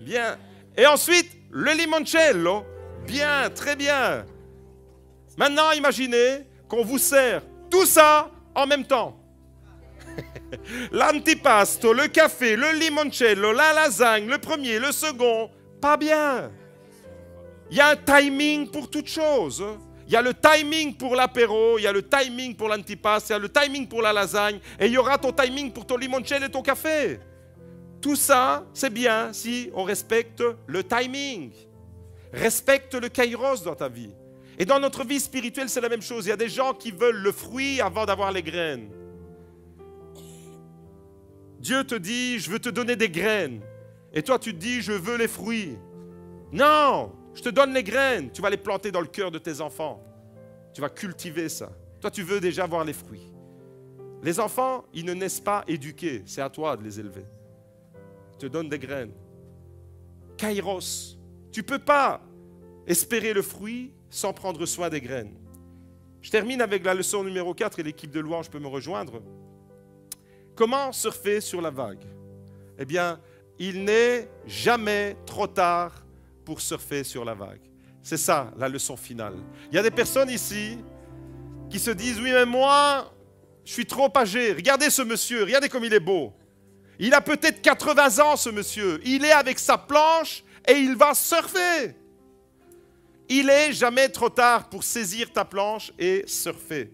Speaker 1: Bien. Et ensuite, le limoncello. Bien, très bien. Maintenant, imaginez qu'on vous sert tout ça en même temps. L'antipasto, le café, le limoncello, la lasagne, le premier, le second. Pas bien. Il y a un timing pour toute chose. Il y a le timing pour l'apéro, il y a le timing pour l'antipasto, il y a le timing pour la lasagne, et il y aura ton timing pour ton limoncello et ton café. Tout ça, c'est bien si on respecte le timing. Respecte le kairos dans ta vie. Et dans notre vie spirituelle, c'est la même chose. Il y a des gens qui veulent le fruit avant d'avoir les graines. Dieu te dit, je veux te donner des graines. Et toi, tu te dis, je veux les fruits. Non, je te donne les graines. Tu vas les planter dans le cœur de tes enfants. Tu vas cultiver ça. Toi, tu veux déjà voir les fruits. Les enfants, ils ne naissent pas éduqués. C'est à toi de les élever. Je te donne des graines. Kairos. Tu ne peux pas espérer le fruit sans prendre soin des graines. Je termine avec la leçon numéro 4 et l'équipe de louange peut me rejoindre. Comment surfer sur la vague? Eh bien, il n'est jamais trop tard pour surfer sur la vague. C'est ça, la leçon finale. Il y a des personnes ici qui se disent, oui, mais moi, je suis trop âgé. Regardez ce monsieur, regardez comme il est beau. Il a peut-être 80 ans, ce monsieur. Il est avec sa planche et il va surfer. Il n'est jamais trop tard pour saisir ta planche et surfer.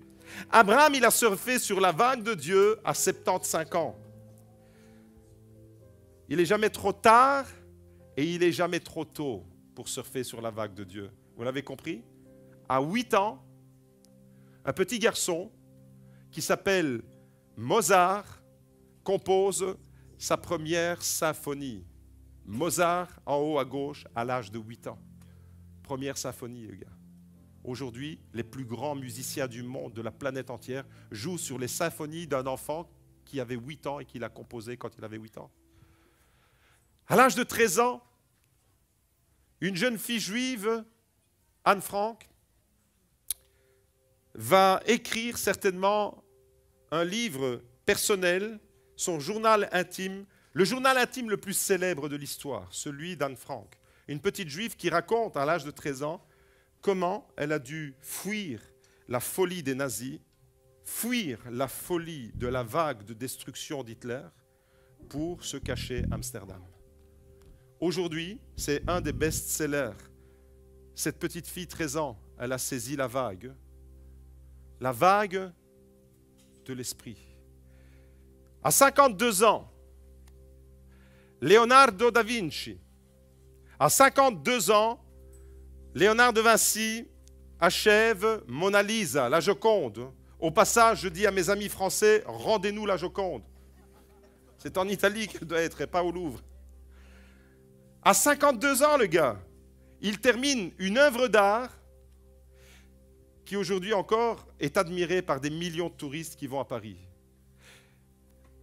Speaker 1: Abraham, il a surfé sur la vague de Dieu à 75 ans. Il n'est jamais trop tard et il n'est jamais trop tôt pour surfer sur la vague de Dieu. Vous l'avez compris? À 8 ans, un petit garçon qui s'appelle Mozart compose sa première symphonie. Mozart, en haut à gauche, à l'âge de 8 ans. Première symphonie, les gars. Aujourd'hui, les plus grands musiciens du monde, de la planète entière, jouent sur les symphonies d'un enfant qui avait 8 ans et qui l'a composé quand il avait 8 ans. À l'âge de 13 ans, une jeune fille juive, Anne Frank, va écrire certainement un livre personnel, son journal intime, le journal intime le plus célèbre de l'histoire, celui d'Anne Frank. Une petite juive qui raconte à l'âge de 13 ans comment elle a dû fuir la folie des nazis, fuir la folie de la vague de destruction d'Hitler pour se cacher à Amsterdam. Aujourd'hui, c'est un des best-sellers. Cette petite fille, 13 ans, elle a saisi la vague de l'esprit. À 52 ans, Leonardo da Vinci. À 52 ans, Léonard de Vinci achève Mona Lisa, la Joconde. Au passage, je dis à mes amis français, rendez-nous la Joconde. C'est en Italie qu'elle doit être et pas au Louvre. À 52 ans, le gars, il termine une œuvre d'art qui aujourd'hui encore est admirée par des millions de touristes qui vont à Paris.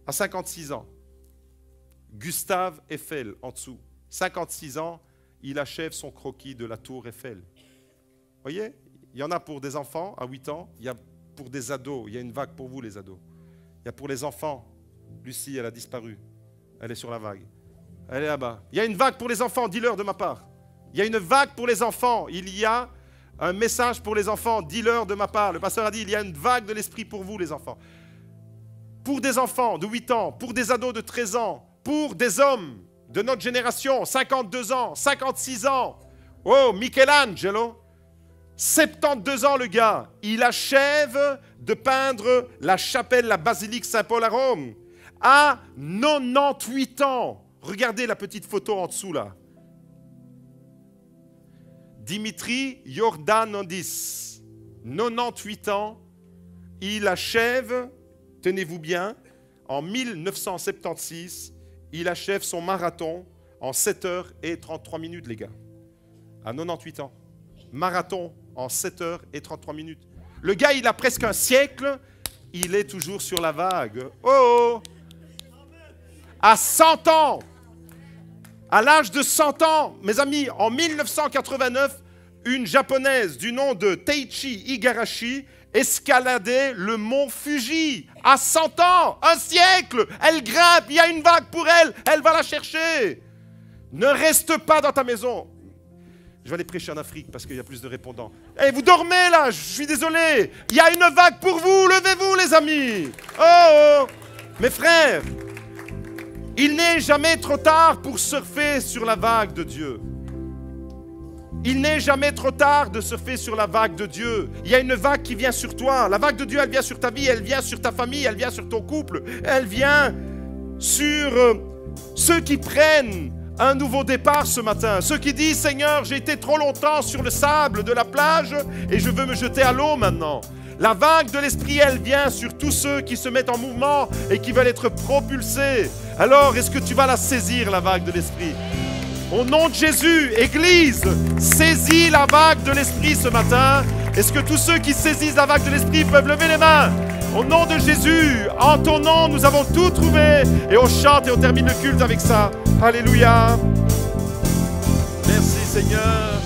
Speaker 1: À 56 ans, Gustave Eiffel, en dessous. 56 ans, il achève son croquis de la tour Eiffel. Vous voyez, il y en a pour des enfants à 8 ans, il y a pour des ados, il y a une vague pour vous les ados. Il y a pour les enfants, Lucie, elle a disparu, elle est sur la vague. Elle est là-bas. Il y a une vague pour les enfants, dis-leur de ma part. Il y a une vague pour les enfants, il y a un message pour les enfants, dis-leur de ma part. Le pasteur a dit, il y a une vague de l'esprit pour vous les enfants. Pour des enfants de 8 ans, pour des ados de 13 ans, pour des hommes de notre génération, 52 ans, 56 ans. Oh, Michelangelo, 72 ans le gars, il achève de peindre la chapelle, la basilique Saint-Paul à Rome. À 98 ans, regardez la petite photo en dessous là. Dimitri Yordanodis, 98 ans, il achève, tenez-vous bien, en 1976, il achève son marathon en 7h33, les gars. À 98 ans. Marathon en 7h33. Le gars, il a presque un siècle, il est toujours sur la vague. Oh! À 100 ans, à l'âge de 100 ans, mes amis, en 1989, une japonaise du nom de Teichi Igarashi escaladait le mont Fuji. À 100 ans, un siècle, elle grimpe, il y a une vague pour elle, elle va la chercher. Ne reste pas dans ta maison. Je vais aller prêcher en Afrique parce qu'il y a plus de répondants. Eh, vous dormez là, je suis désolé. Il y a une vague pour vous, levez-vous les amis. Oh, mes frères, il n'est jamais trop tard pour surfer sur la vague de Dieu. Il n'est jamais trop tard de surfer sur la vague de Dieu. Il y a une vague qui vient sur toi. La vague de Dieu, elle vient sur ta vie, elle vient sur ta famille, elle vient sur ton couple. Elle vient sur ceux qui prennent un nouveau départ ce matin. Ceux qui disent, Seigneur, j'ai été trop longtemps sur le sable de la plage et je veux me jeter à l'eau maintenant. La vague de l'esprit, elle vient sur tous ceux qui se mettent en mouvement et qui veulent être propulsés. Alors, est-ce que tu vas la saisir, la vague de l'esprit? Au nom de Jésus, Église, saisis la vague de l'esprit ce matin. Est-ce que tous ceux qui saisissent la vague de l'esprit peuvent lever les mains? Au nom de Jésus, en ton nom, nous avons tout trouvé. Et on chante et on termine le culte avec ça. Alléluia. Merci Seigneur.